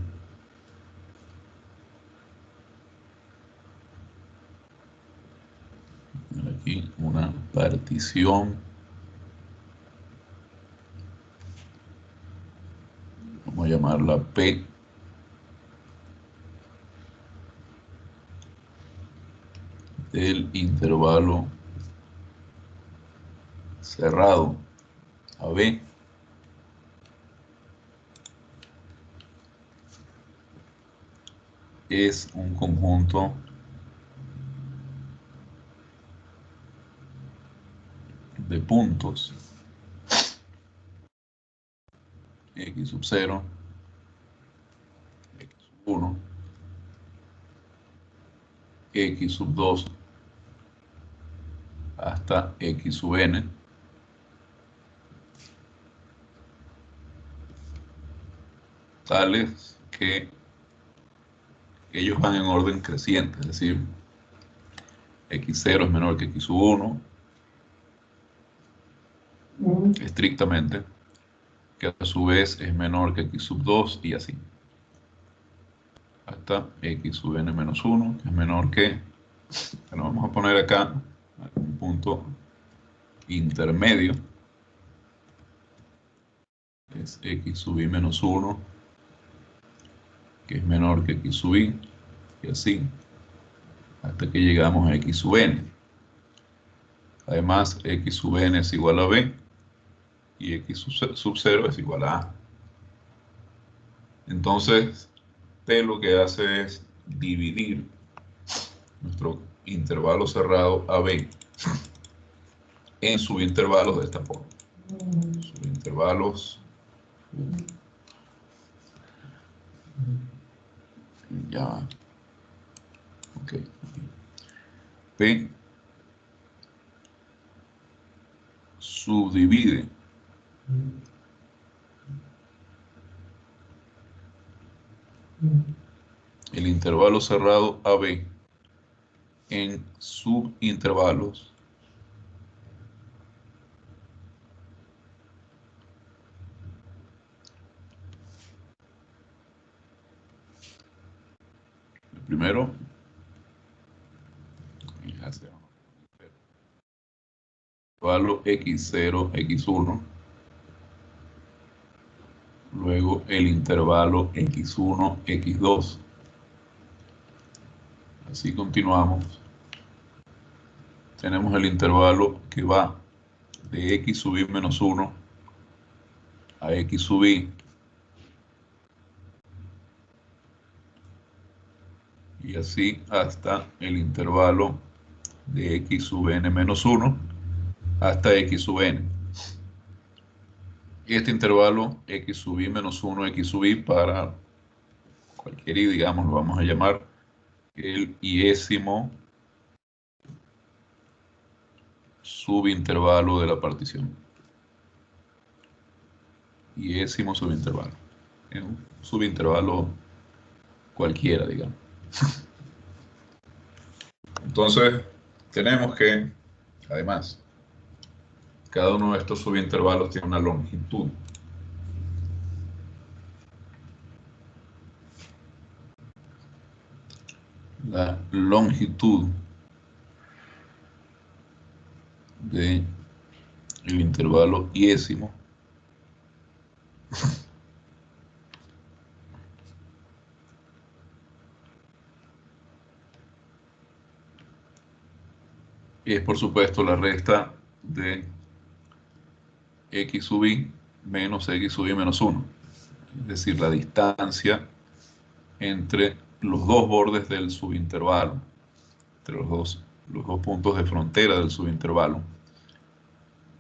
Speaker 1: aquí, una partición, vamos a llamarla P, del intervalo cerrado AB es un conjunto de puntos x sub 0, x sub 1, x sub 2 hasta x sub n, tales que ellos van en orden creciente, es decir, x0 es menor que x sub 1, estrictamente, que a su vez es menor que x sub 2 y así, hasta x sub n menos 1, que es menor que, bueno, vamos a poner acá un punto intermedio, es x sub i menos 1, que es menor que x sub i, y así, hasta que llegamos a x sub n. Además, x sub n es igual a b, y x sub 0 es igual a a. Entonces, P lo que hace es dividir nuestro intervalo cerrado AB en subintervalos de esta forma. Subintervalos. Ya. Ok. P subdivide el intervalo cerrado AB en subintervalos primero intervalo x0, x1, luego el intervalo x1, x2, así continuamos. Tenemos el intervalo que va de x sub i menos 1 a x sub i, y así hasta el intervalo de x sub n menos 1 hasta x sub n. Y este intervalo x sub i menos 1, x sub i, para cualquier i, digamos, lo vamos a llamar el iésimo subintervalo de la partición. Iésimo subintervalo. Es un subintervalo cualquiera, digamos. Entonces, tenemos que, además, cada uno de estos subintervalos tiene una longitud. La longitud de el intervalo iésimo es por supuesto la resta de x sub i menos x sub i menos 1, es decir, la distancia entre los dos bordes del subintervalo, entre los dos puntos de frontera del subintervalo.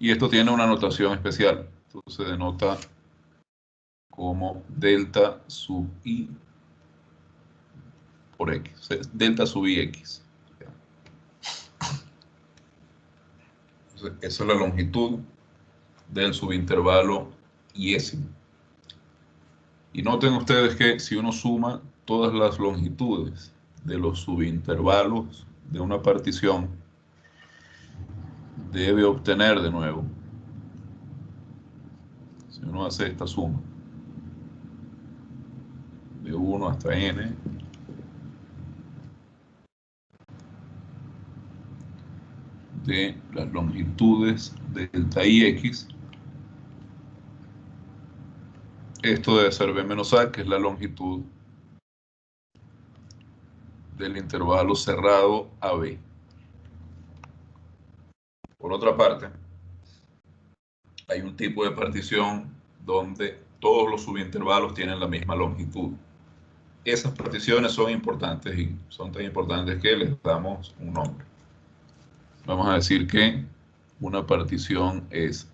Speaker 1: Y esto tiene una notación especial, entonces se denota como delta sub i por x, o sea, delta sub i x. Entonces, esa es la longitud del subintervalo iésimo. Y noten ustedes que si uno suma todas las longitudes de los subintervalos de una partición, debe obtener de nuevo, si uno hace esta suma, de 1 hasta n, de las longitudes de delta ix, esto debe ser b menos a, que es la longitud del intervalo cerrado AB. Por otra parte, hay un tipo de partición donde todos los subintervalos tienen la misma longitud. Esas particiones son importantes y son tan importantes que les damos un nombre. Vamos a decir que una partición es,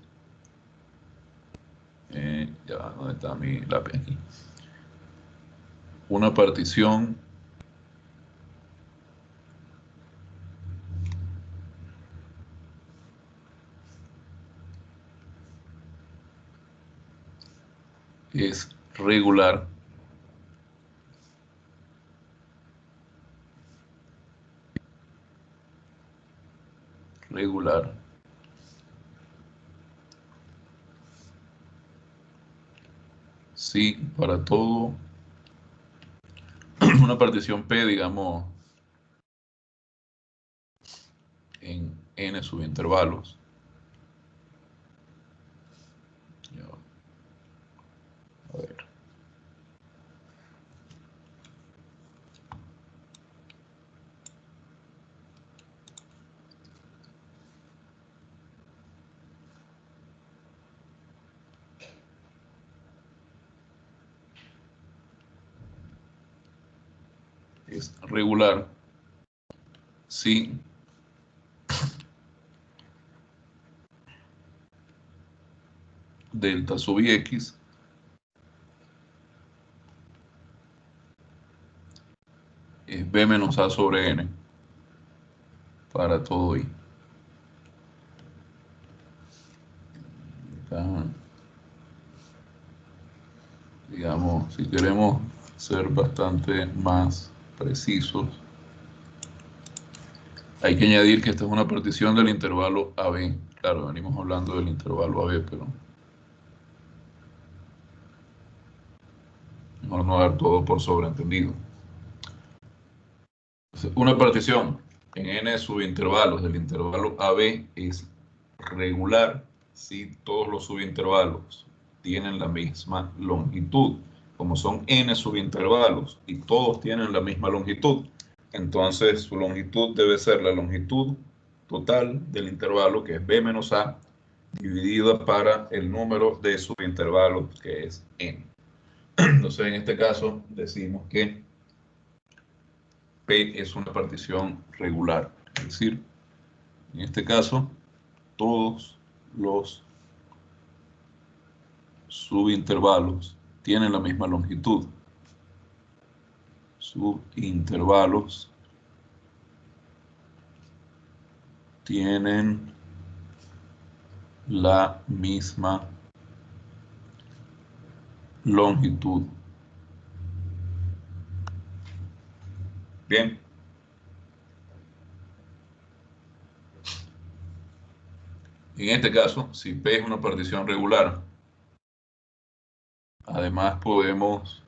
Speaker 1: ¿dónde está mi lápiz aquí? Una partición es regular regular si para todo una partición P, digamos, en n subintervalos, a ver, es regular si delta sub x es b menos a sobre n para todo i. Acá, digamos, si queremos ser bastante más precisos, hay que añadir que esta es una partición del intervalo AB. Claro, venimos hablando del intervalo AB, pero mejor no dar todo por sobreentendido. Una partición en n subintervalos del intervalo AB es regular si todos los subintervalos tienen la misma longitud. Como son n subintervalos y todos tienen la misma longitud, entonces su longitud debe ser la longitud total del intervalo, que es b menos a, dividida para el número de subintervalos, que es n. Entonces, en este caso, decimos que P es una partición regular, es decir, en este caso, todos los subintervalos tienen la misma longitud. Subintervalos tienen la misma longitud. Bien. En este caso, si P es una partición regular, además podemos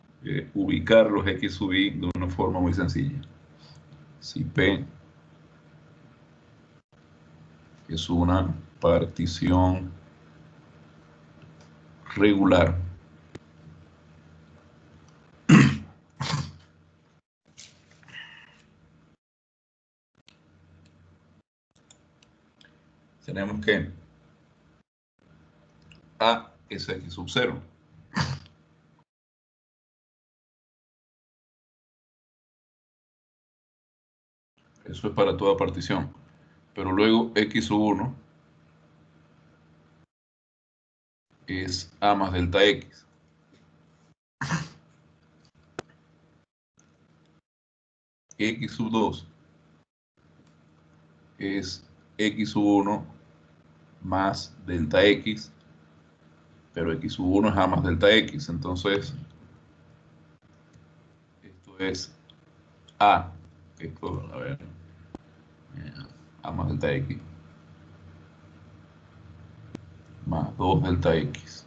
Speaker 1: ubicar los x sub i de una forma muy sencilla. Si P es una partición regular, tenemos que A es X sub 0. Eso es para toda partición. Pero luego X sub 1 es A más delta X. X sub 2 es X sub 1 más delta X, pero X sub 1 es A más delta X. Entonces, esto es A. Esto, a ver, A más delta X más 2 delta X.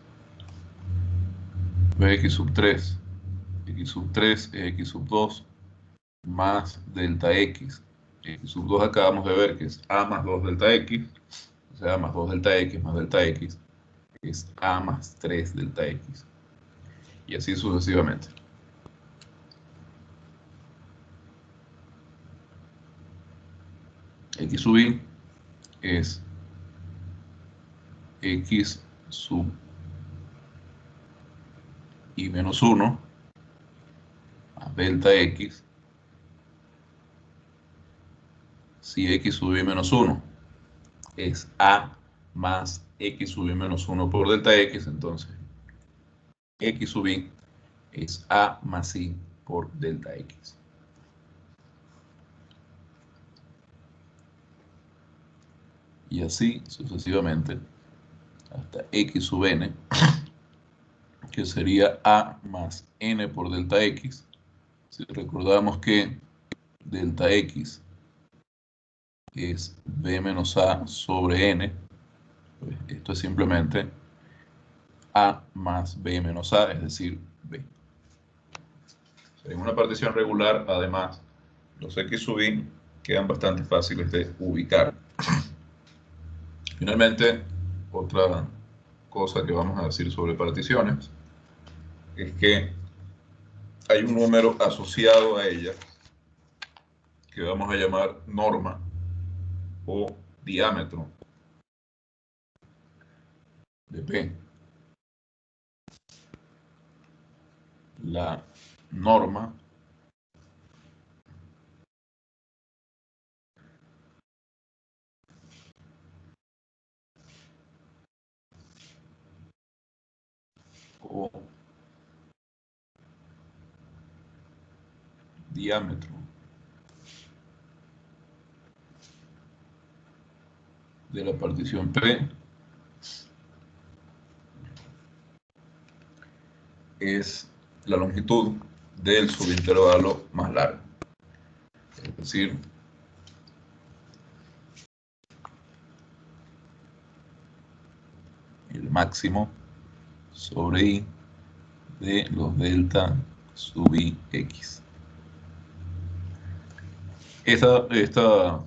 Speaker 1: X sub 3. X sub 3 es X sub 2 más delta X. X sub 2 acabamos de ver que es A más 2 delta X, o sea, más 2 delta X más delta X es A más 3 delta X. Y así sucesivamente. X sub I es X sub I menos 1 más delta X si X sub I menos 1 es A más X sub I menos 1 por delta X, entonces X sub I es A más I por delta X. Y así sucesivamente hasta X sub N, que sería A más N por delta X. Si recordamos que delta X es B menos A sobre N, pues esto es simplemente A más B menos A, es decir, B. En una partición regular, además, los X sub I quedan bastante fáciles de ubicar. Finalmente, otra cosa que vamos a decir sobre particiones es que hay un número asociado a ella que vamos a llamar norma o diámetro de P. La norma o diámetro de la partición P es la longitud del subintervalo más largo. Es decir, el máximo sobre I de los delta sub I X. Esta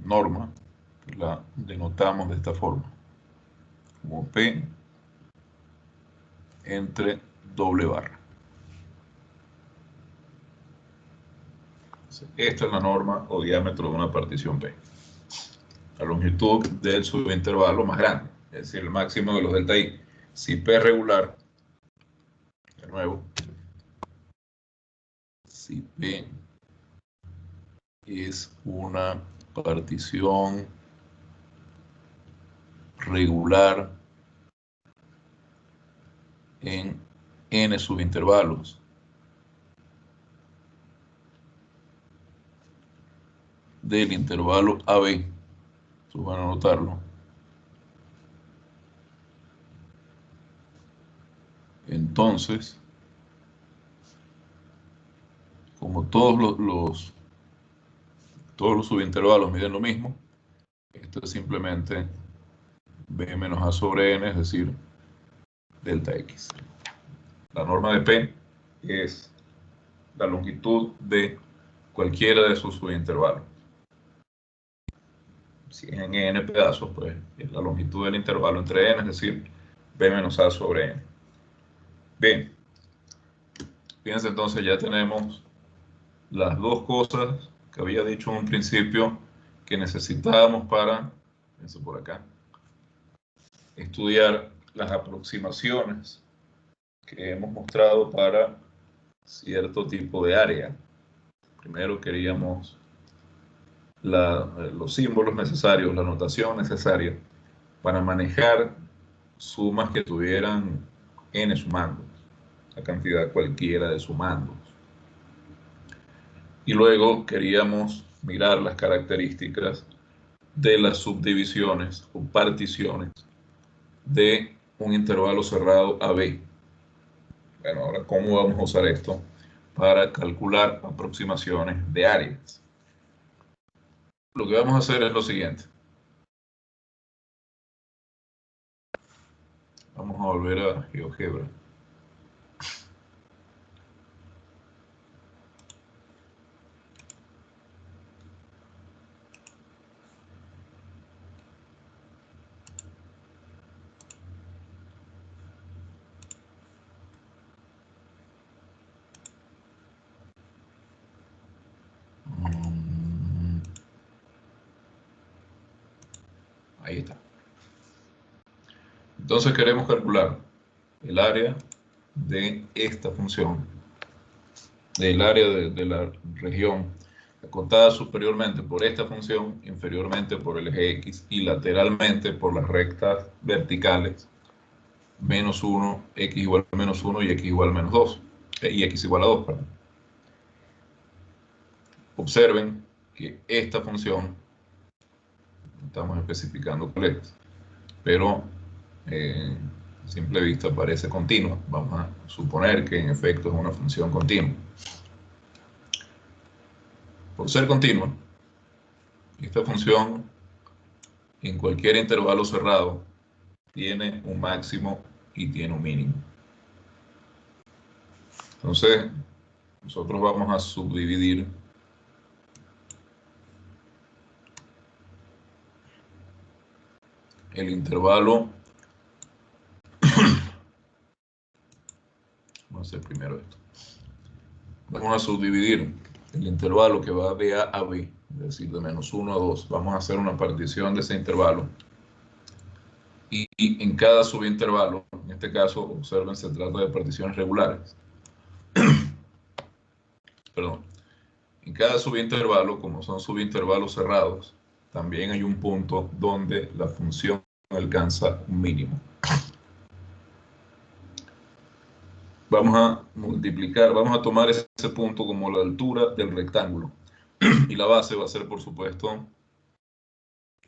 Speaker 1: norma la denotamos de esta forma, como P entre doble barra. Esta es la norma o diámetro de una partición P. La longitud del subintervalo más grande, es decir, el máximo de los delta I. Si P es regular, de nuevo, si P es una partición regular en n subintervalos, del intervalo AB, ustedes van a anotarlo, entonces, como todos los subintervalos miden lo mismo, esto es simplemente B menos A sobre N, es decir, delta X. La norma de P es la longitud de cualquiera de sus subintervalos. Si es en N pedazos, pues es la longitud del intervalo entre N, es decir, B menos A sobre N. Bien, fíjense entonces, ya tenemos las dos cosas que había dicho en un principio que necesitábamos para eso por acá, estudiar las aproximaciones que hemos mostrado para cierto tipo de área. Primero queríamos los símbolos necesarios, la notación necesaria para manejar sumas que tuvieran n sumandos, la cantidad cualquiera de sumandos. Y luego queríamos mirar las características de las subdivisiones o particiones de un intervalo cerrado AB. Bueno, ahora, ¿cómo vamos a usar esto para calcular aproximaciones de áreas? Lo que vamos a hacer es lo siguiente. Vamos a volver a GeoGebra. Ahí está. Entonces queremos calcular el área de esta función, del área de la región acotada superiormente por esta función, inferiormente por el eje X y lateralmente por las rectas verticales menos 1, X igual a menos 1 y X igual a menos 2, y X igual a 2, perdón. Observen que esta función, estamos especificando cuál es, pero a simple vista parece continua. Vamos a suponer que en efecto es una función continua. Por ser continua, esta función en cualquier intervalo cerrado tiene un máximo y tiene un mínimo. Entonces, nosotros vamos a subdividir el intervalo. Vamos a hacer primero esto. Vamos a subdividir el intervalo que va de A a B, es decir, de menos 1 a 2. Vamos a hacer una partición de ese intervalo. Y en cada subintervalo, en este caso, observen, se trata de particiones regulares. Perdón. En cada subintervalo, como son subintervalos cerrados, también hay un punto donde la función alcanza un mínimo. Vamos a multiplicar, vamos a tomar ese punto como la altura del rectángulo. Y la base va a ser, por supuesto,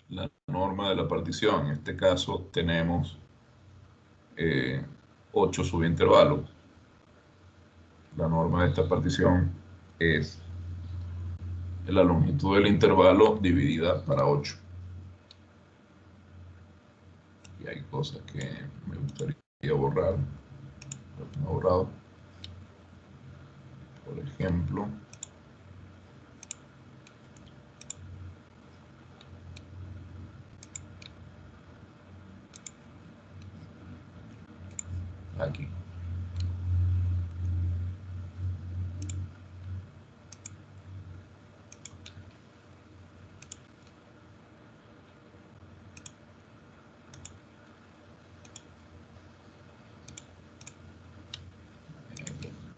Speaker 1: la norma de la partición. En este caso tenemos 8 subintervalos. La norma de esta partición es la longitud del intervalo dividida para 8. Y hay cosas que me gustaría borrar. No he borrado. Por ejemplo, aquí.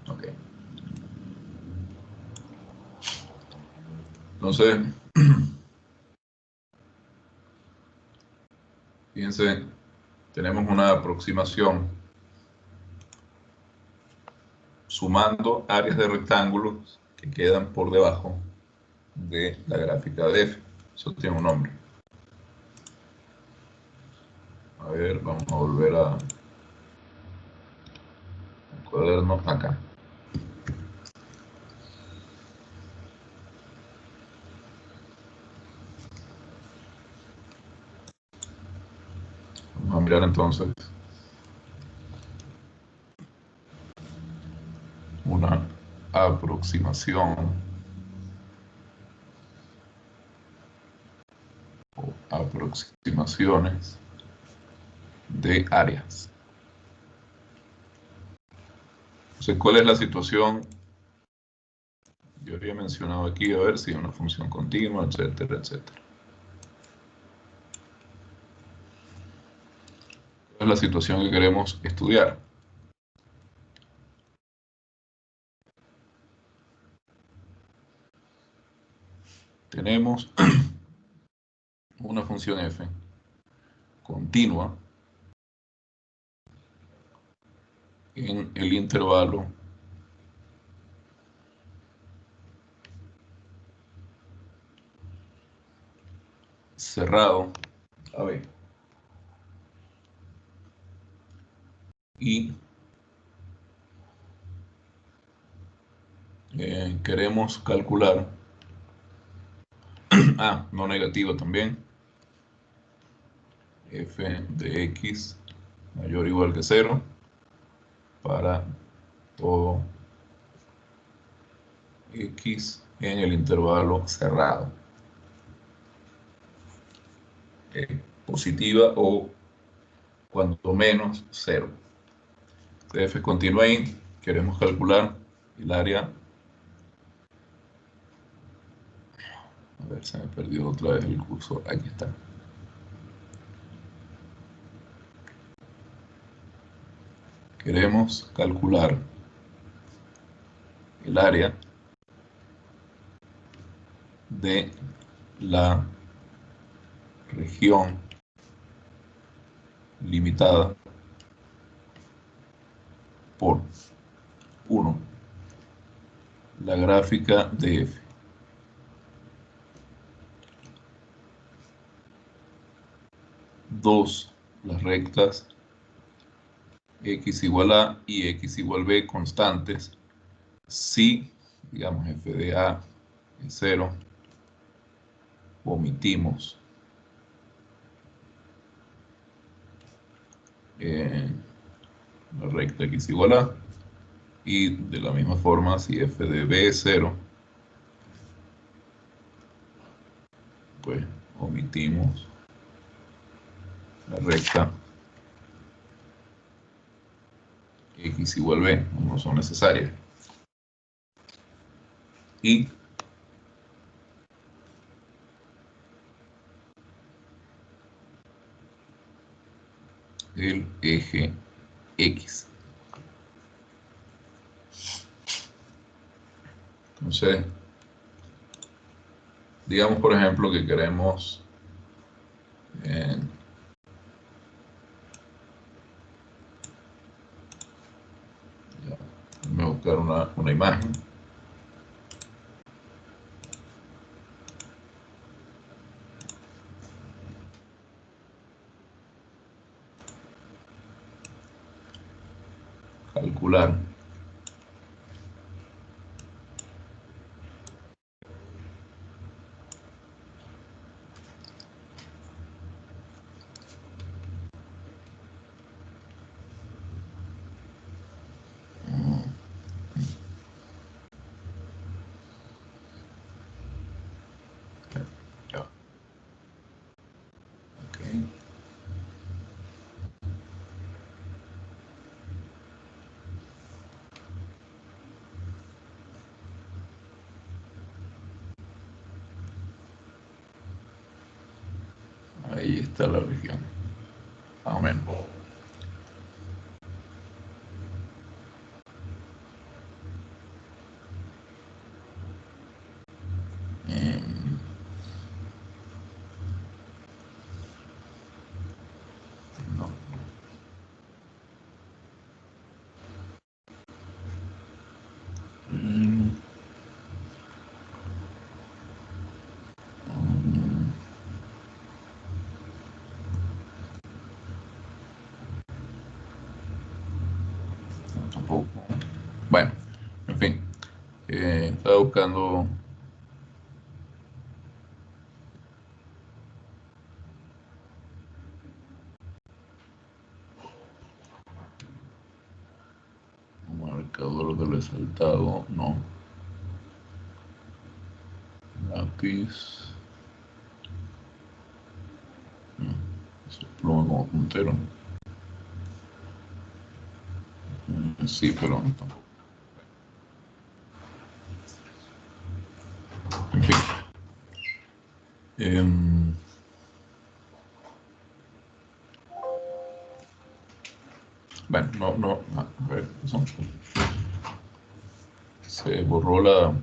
Speaker 1: Ok. Entonces, fíjense, tenemos una aproximación sumando áreas de rectángulos que quedan por debajo de la gráfica de F. Eso tiene un nombre. A ver, vamos a volver al cuaderno acá. Vamos a mirar entonces una aproximación o aproximaciones de áreas. Entonces, ¿cuál es la situación? Yo había mencionado aquí, a ver si es una función continua, etcétera, etcétera. la situación que queremos estudiar. Tenemos una función f continua en el intervalo cerrado AB y queremos calcular no negativo también, f de x mayor o igual que 0 para todo x en el intervalo cerrado, positiva o cuanto menos 0. F continúa ahí, queremos calcular el área. A ver, se me perdió otra vez el cursor, aquí está. Queremos calcular el área de la región limitada por 1, la gráfica de f. 2, las rectas x igual a y x igual b constantes si, digamos, f de a es 0, omitimos la recta x igual a, y de la misma forma si f de b es 0, pues omitimos la recta x igual b, no son necesarias. Y el eje x. Entonces, digamos por ejemplo que queremos voy a buscar una imagen. Calcular ya. Okay. Ahí está la región, más o menos. No. Tampoco. Bueno, en fin, estaba buscando un marcador que lo he saltado, no. Lápiz. No, eso es pluma como puntero. Sí, pero no tampoco. En fin. Bueno, a ver, se borró la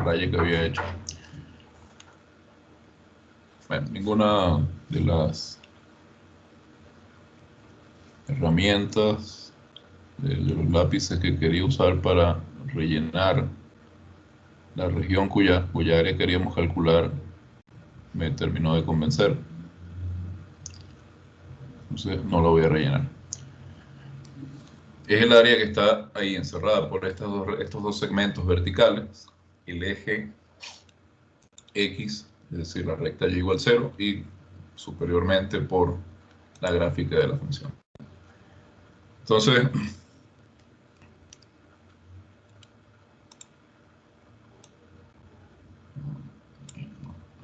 Speaker 1: raya que había hecho. Bueno, ninguna de las herramientas de los lápices que quería usar para rellenar la región cuya área queríamos calcular me terminó de convencer. Entonces no la voy a rellenar. Es el área que está ahí encerrada por estos dos segmentos verticales, el eje X, es decir, la recta y igual 0, y superiormente por la gráfica de la función. Entonces,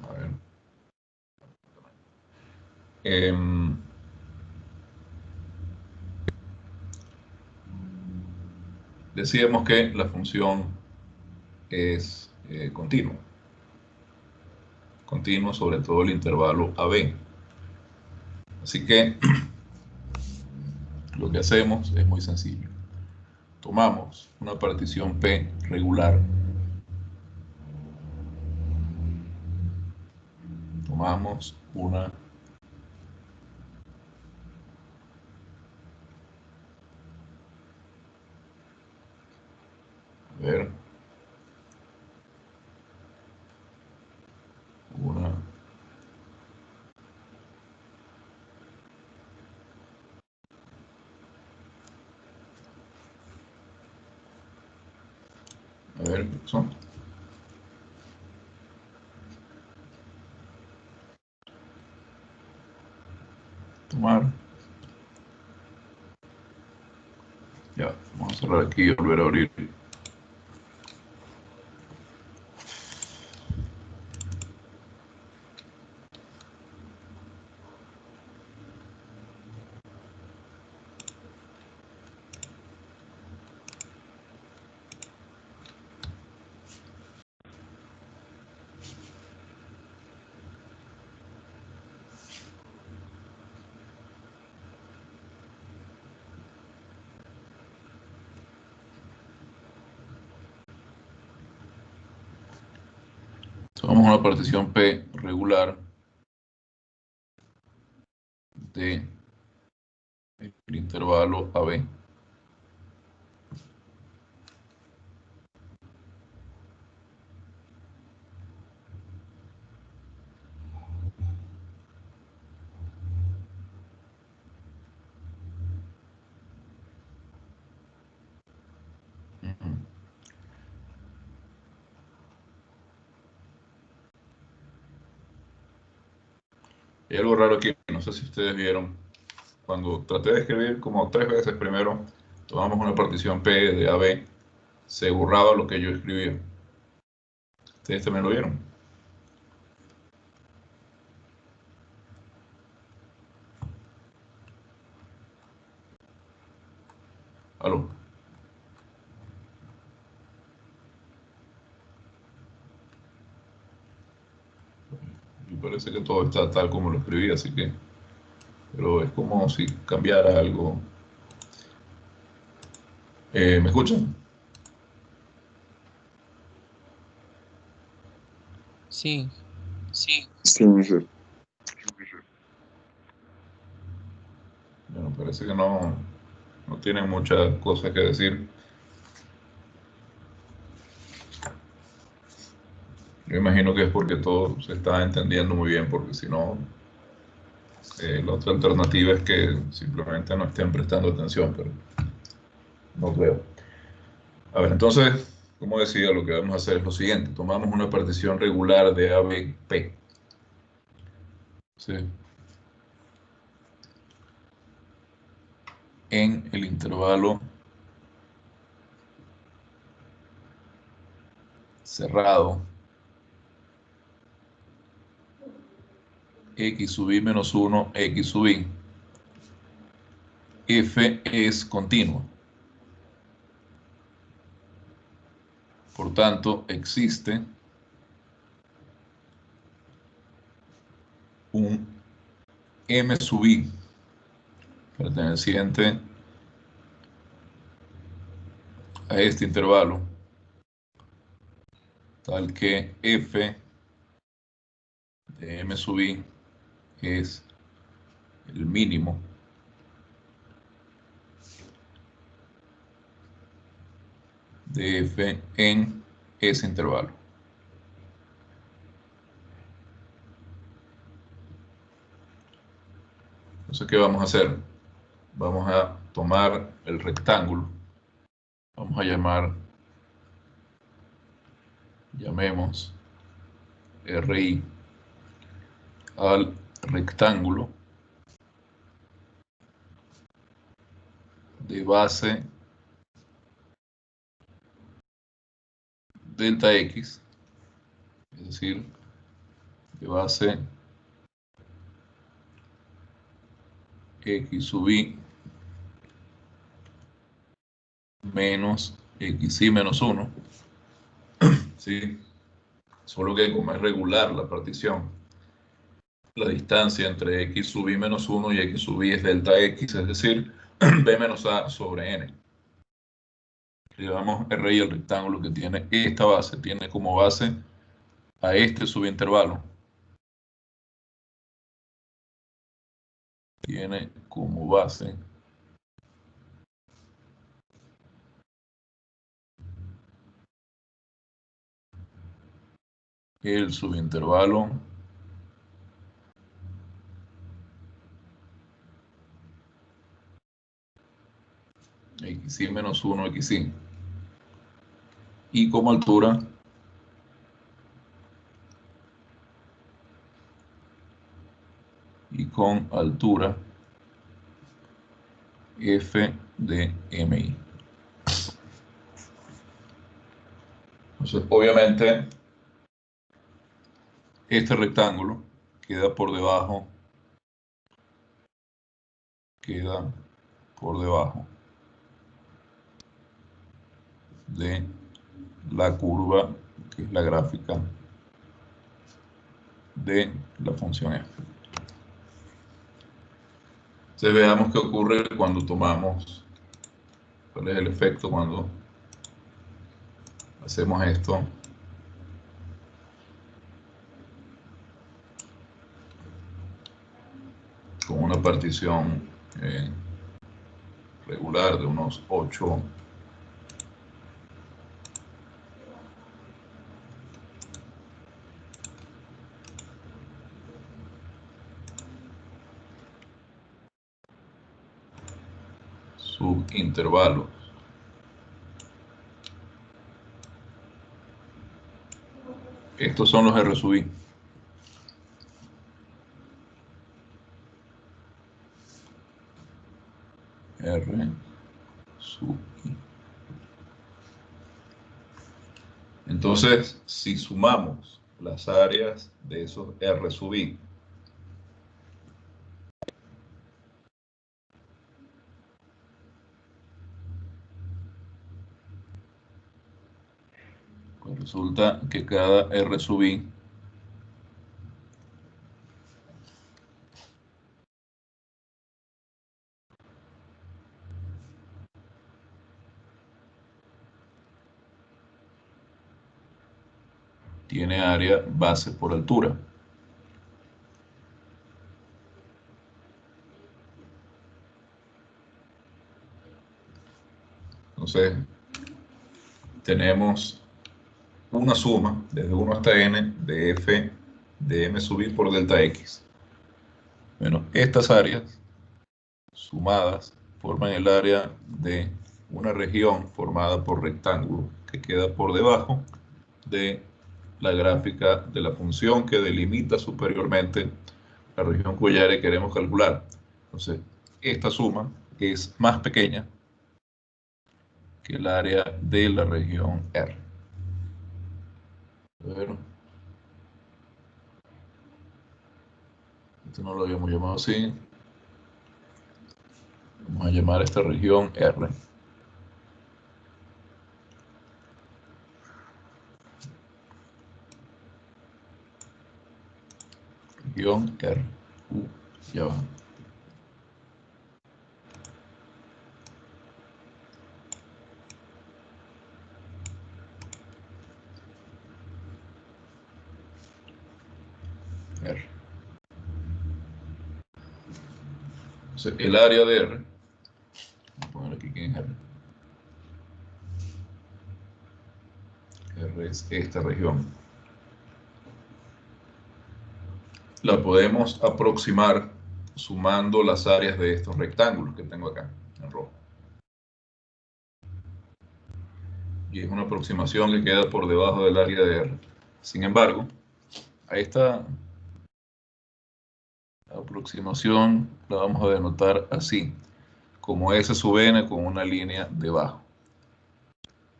Speaker 1: a ver. Decíamos que la función es continua. Continuo sobre todo el intervalo AB. Así que lo que hacemos es muy sencillo. Tomamos una partición P regular. Tomamos una a ver, una a ver, ¿qué son? Tomar. Ya, vamos a cerrar aquí y volver a abrir. Tomamos una partición P regular de el intervalo AB. Hay algo raro aquí, no sé si ustedes vieron. Cuando traté de escribir como 3 veces primero, tomamos una partición P de AB, se borraba lo que yo escribía. ¿Ustedes también lo vieron? ¿Aló? Y parece que todo está tal como lo escribí, así que... Pero es como si cambiara algo. ¿Me escuchan?
Speaker 2: Sí,
Speaker 1: Sí. Sí, mejor. Bueno, parece que no tienen muchas cosas que decir. Yo imagino que es porque todo se está entendiendo muy bien, porque si no, la otra alternativa es que simplemente no estén prestando atención, pero no creo. A ver, entonces, como decía, lo que vamos a hacer es lo siguiente. Tomamos una partición regular de ABP. ¿Sí? En el intervalo cerrado x sub i menos 1, x sub i. F es continuo. Por tanto, existe un m sub i perteneciente a este intervalo, tal que f de m sub i es el mínimo de f en ese intervalo. Entonces, ¿qué vamos a hacer? Vamos a tomar el rectángulo. Vamos a llamemos RI al rectángulo de base delta X, es decir, de base X sub i menos xi menos 1, ¿sí? Solo que como es regular la partición, la distancia entre x sub i menos 1 y x sub i es delta x, es decir, b menos a sobre n. Llevamos RI al rectángulo que tiene esta base, tiene como base a este subintervalo. Tiene como base el subintervalo xi menos 1 xi. Y como altura f de mi. Entonces, obviamente, este rectángulo queda por debajo de la curva, que es la gráfica de la función f. Entonces veamos qué ocurre cuando tomamos, cuál es el efecto cuando hacemos esto. Con una partición regular de unos 8 subintervalos. Estos son los R sub i. R sub i. Entonces, si sumamos las áreas de esos R sub i, pues resulta que cada R sub i tiene área base por altura. Entonces, tenemos una suma desde 1 hasta n de f de m sub i por delta x. Bueno, estas áreas sumadas forman el área de una región formada por rectángulo que queda por debajo de la gráfica de la función que delimita superiormente la región cuya área queremos calcular. Entonces, esta suma es más pequeña que el área de la región R. Bueno, esto no lo habíamos llamado así. Vamos a llamar a esta región R. Región R. Ya va. R. Entonces, el área de R, voy a poner aquí quién es R. R es esta región. La podemos aproximar sumando las áreas de estos rectángulos que tengo acá en rojo. Y es una aproximación que queda por debajo del área de R. Sin embargo, a esta aproximación la vamos a denotar así, como S sub n con una línea debajo.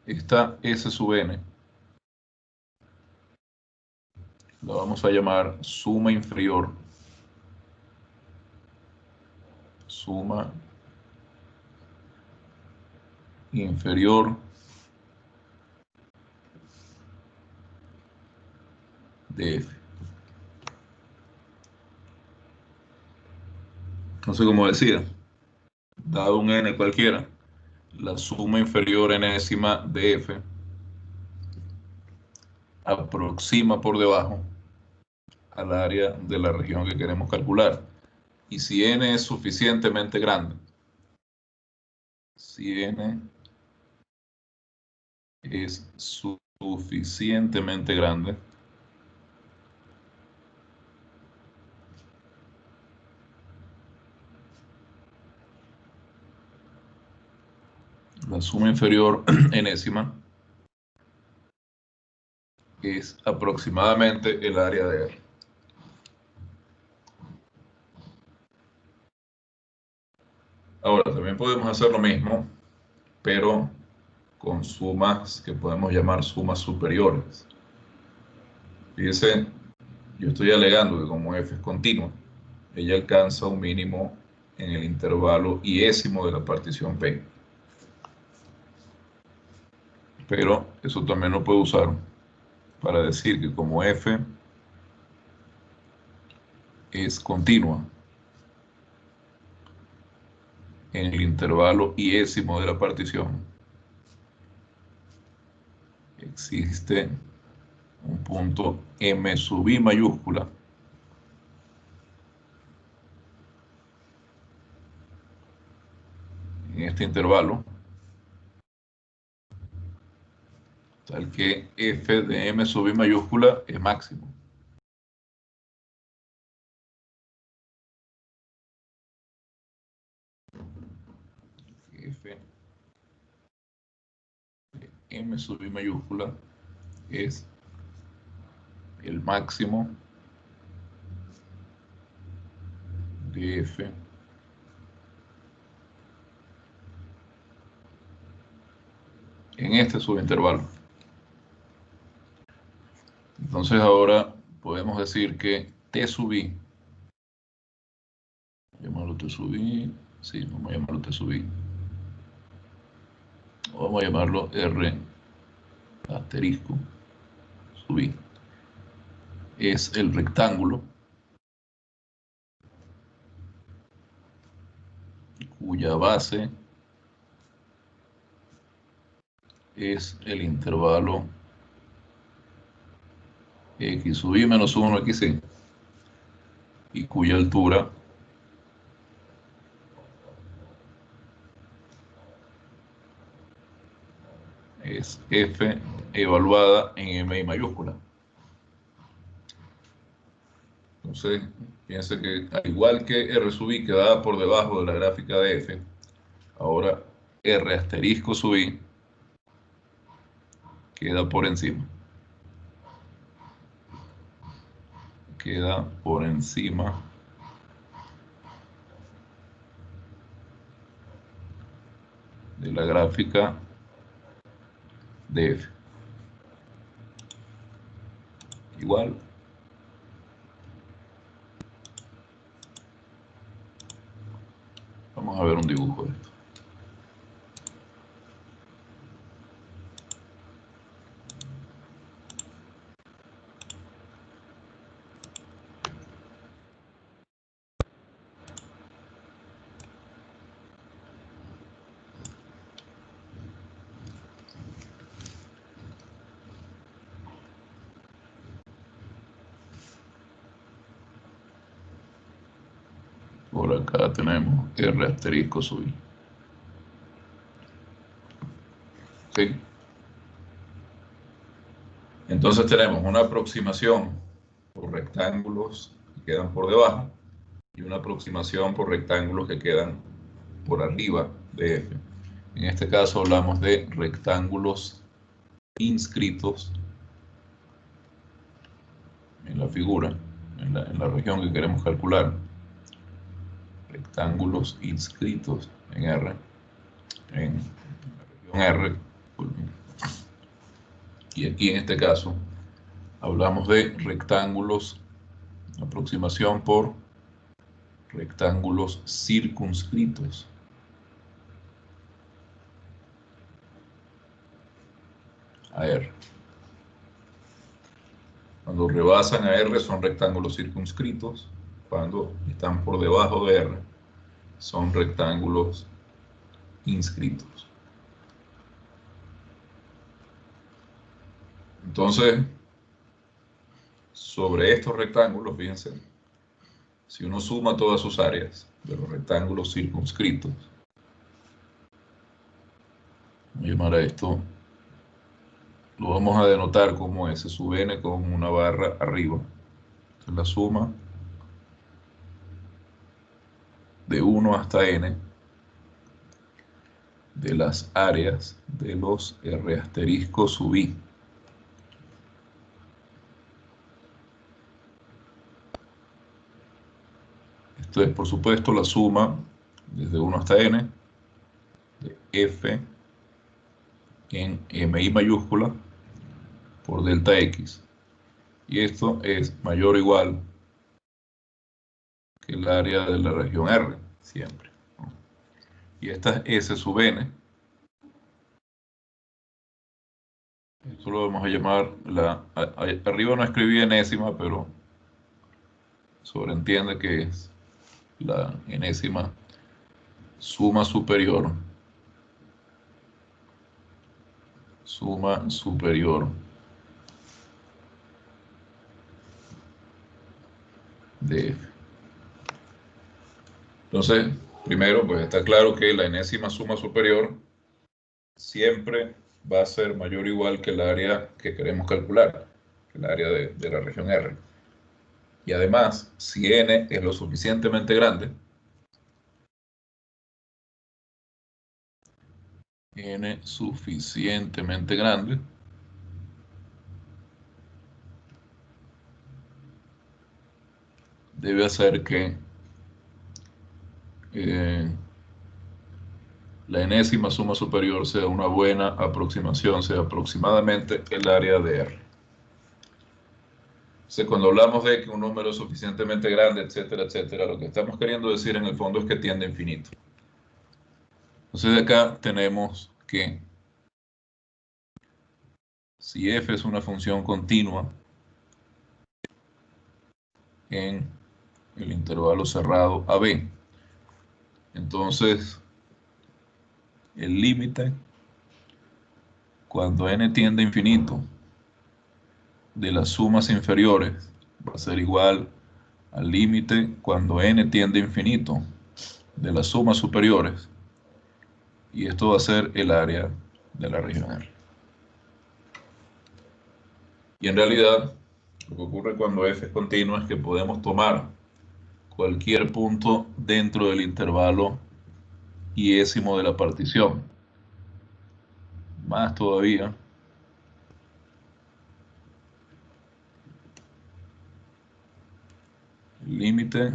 Speaker 1: Esta S sub n la vamos a llamar suma inferior. Suma inferior de F. Entonces, como decía, dado un n cualquiera, la suma inferior enésima de F aproxima por debajo al área de la región que queremos calcular. Y si n es suficientemente grande, si n es suficientemente grande, la suma inferior enésima es aproximadamente el área de R. Ahora, también podemos hacer lo mismo, pero con sumas que podemos llamar sumas superiores. Fíjense, yo estoy alegando que como f es continua, ella alcanza un mínimo en el intervalo iésimo de la partición P. Pero eso también lo puedo usar para decir que como f es continua en el intervalo iésimo de la partición, existe un punto m sub i mayúscula en este intervalo, tal que f de m sub i mayúscula es máximo. F de m sub i mayúscula es el máximo de f en este subintervalo. Entonces ahora podemos decir que T sub i, llamarlo T sub i, sí, vamos a llamarlo T sub i, o vamos a llamarlo R asterisco sub i, es el rectángulo cuya base es el intervalo x sub i menos 1 xi y cuya altura es f evaluada en m mayúscula. Entonces, piense que al igual que r sub i quedaba por debajo de la gráfica de f, ahora r asterisco sub i queda por encima. Queda por encima de la gráfica de f. Igual, vamos a ver un dibujo de esto. Por acá tenemos R asterisco sub I. ¿Sí? Entonces tenemos una aproximación por rectángulos que quedan por debajo y una aproximación por rectángulos que quedan por arriba de F. En este caso hablamos de rectángulos inscritos en la figura, en la región que queremos calcular. Rectángulos inscritos en R, en la región R. Y aquí en este caso hablamos de rectángulos, aproximación por rectángulos circunscritos a R. Cuando rebasan a R son rectángulos circunscritos, cuando están por debajo de R son rectángulos inscritos. Entonces, sobre estos rectángulos, fíjense, si uno suma todas sus áreas de los rectángulos circunscritos, voy a llamar a esto, lo vamos a denotar como S sub n con una barra arriba. Entonces, la suma de 1 hasta n de las áreas de los R asterisco sub I. Esto es, por supuesto, la suma desde 1 hasta n de F en MI mayúscula por delta X. Y esto es mayor o igual que el área de la región R, siempre, ¿no? Y esta es S sub n. Esto lo vamos a llamar arriba no escribí enésima, pero sobreentiende que es la enésima suma superior de F. Entonces, primero, pues está claro que la enésima suma superior siempre va a ser mayor o igual que el área que queremos calcular, el área de la región R. Y además, si n es lo suficientemente grande, n suficientemente grande, debe hacer que la enésima suma superior sea una buena aproximación, sea aproximadamente el área de R. Entonces, cuando hablamos de que un número es suficientemente grande, etcétera, etcétera, lo que estamos queriendo decir en el fondo es que tiende a infinito. Entonces, de acá tenemos que si f es una función continua en el intervalo cerrado AB, entonces el límite cuando n tiende a infinito de las sumas inferiores va a ser igual al límite cuando n tiende a infinito de las sumas superiores, y esto va a ser el área de la región R. Y en realidad, lo que ocurre cuando f es continua es que podemos tomar cualquier punto dentro del intervalo iésimo de la partición. Más todavía, el límite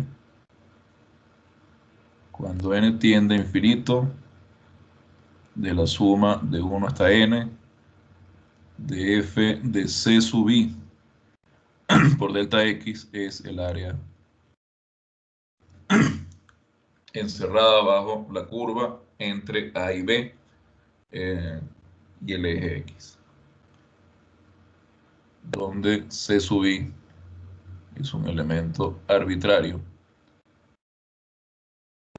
Speaker 1: cuando n tiende a infinito de la suma de 1 hasta n de f de c sub i por delta x es el área encerrada bajo la curva entre A y B y el eje X, donde C sub I es un elemento arbitrario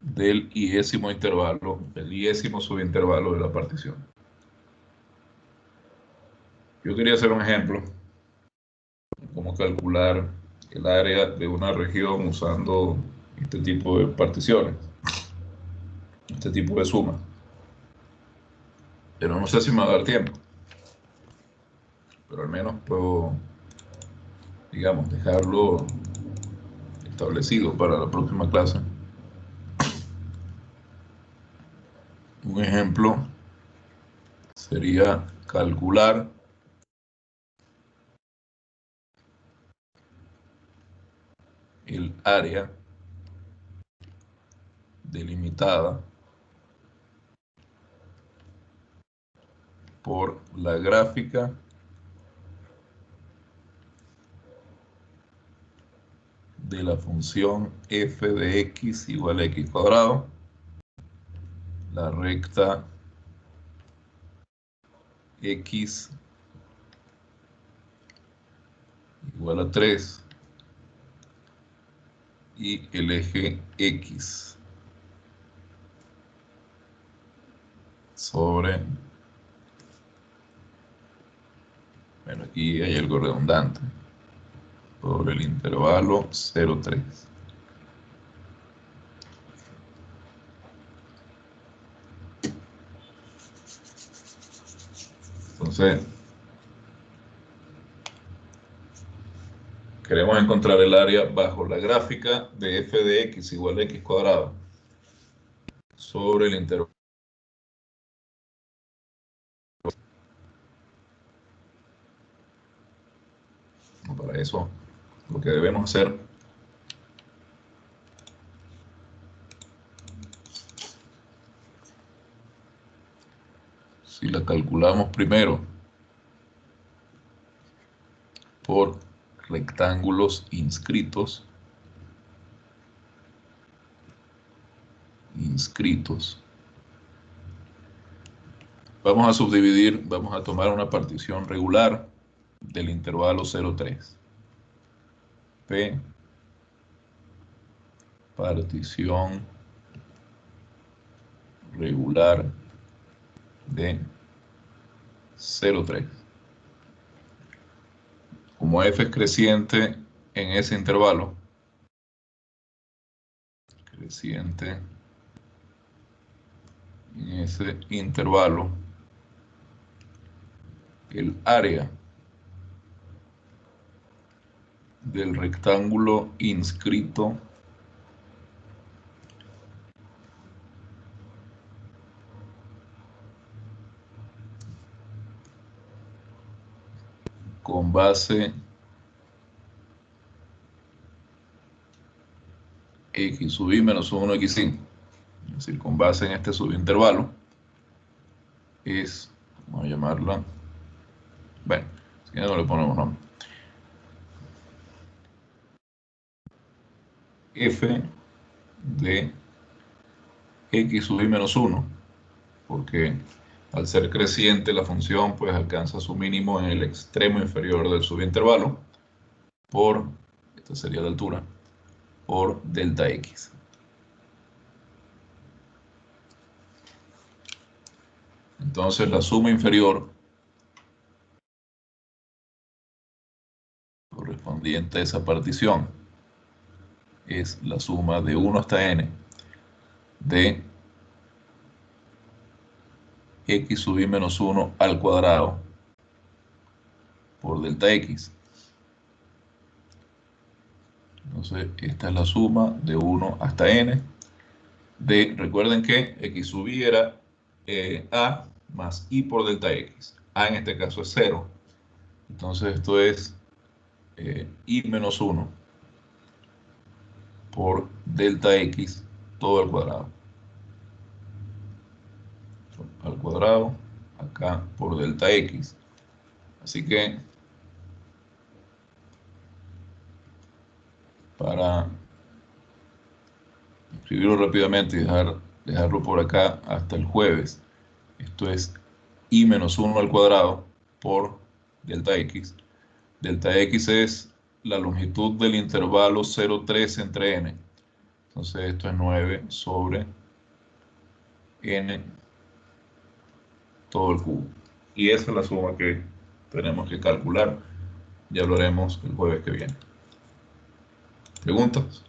Speaker 1: del iésimo intervalo, del iésimo subintervalo de la partición. Yo quería hacer un ejemplo de cómo calcular el área de una región usando este tipo de particiones, este tipo de sumas. Pero no sé si me va a dar tiempo. Pero al menos puedo, digamos, dejarlo establecido para la próxima clase. Un ejemplo sería calcular el área delimitada por la gráfica de la función f de x igual a x cuadrado, la recta x igual a 3 y el eje x sobre, bueno, aquí hay algo redundante, sobre el intervalo 0,3. Entonces, queremos encontrar el área bajo la gráfica de f de x igual a x cuadrado sobre el intervalo. Para eso, lo que debemos hacer si la calculamos primero por rectángulos inscritos, vamos a subdividir, vamos a tomar una partición regular del intervalo 0,3. P, partición regular de 0,3. Como f es creciente en ese intervalo, creciente en ese intervalo, el área del rectángulo inscrito con base x sub i menos 1 x i, es decir, con base en este subintervalo, es, vamos a llamarla, bueno, si no le ponemos nombre, f de x sub i menos 1, porque al ser creciente la función pues alcanza su mínimo en el extremo inferior del subintervalo por, esta sería la altura, por delta x. Entonces la suma inferior correspondiente a esa partición es la suma de 1 hasta n de x sub i menos 1 al cuadrado por delta x. Entonces esta es la suma de 1 hasta n de, recuerden que x sub i era a más i por delta x. A en este caso es 0. Entonces esto es i menos 1 por delta x todo al cuadrado. Al cuadrado, acá por delta x. Así que para escribirlo rápidamente y dejarlo por acá hasta el jueves, esto es i menos 1 al cuadrado por delta x. Delta x es la longitud del intervalo 0,3 entre n. Entonces esto es 9 sobre n todo el cubo. Y esa es la suma que tenemos que calcular. Ya lo haremos el jueves que viene. ¿Preguntas?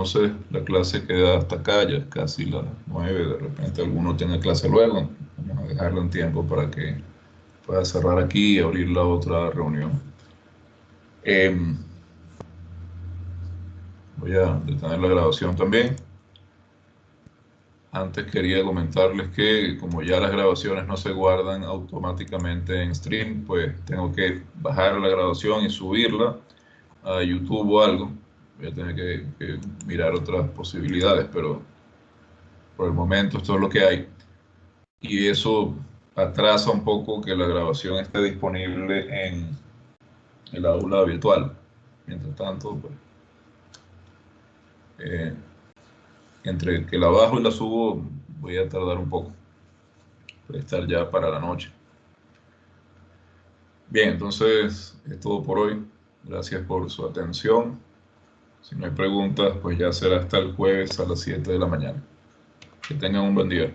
Speaker 1: entonces la clase queda hasta acá, ya es casi las 9, de repente alguno tiene clase luego, vamos a dejarlo en tiempo para que pueda cerrar aquí y abrir la otra reunión. Em, Voy a detener la grabación también. Antes quería comentarles que como ya las grabaciones no se guardan automáticamente en stream, pues tengo que bajar la grabación y subirla a YouTube o algo. Voy a tener que mirar otras posibilidades, pero por el momento esto es lo que hay. Y eso atrasa un poco que la grabación esté disponible en el aula virtual. Mientras tanto, pues, eh, entre que la bajo y la subo, voy a tardar un poco. Puede estar ya para la noche. Bien, entonces es todo por hoy. Gracias por su atención. Si no hay preguntas, pues ya será hasta el jueves a las 7 de la mañana. Que tengan un buen día.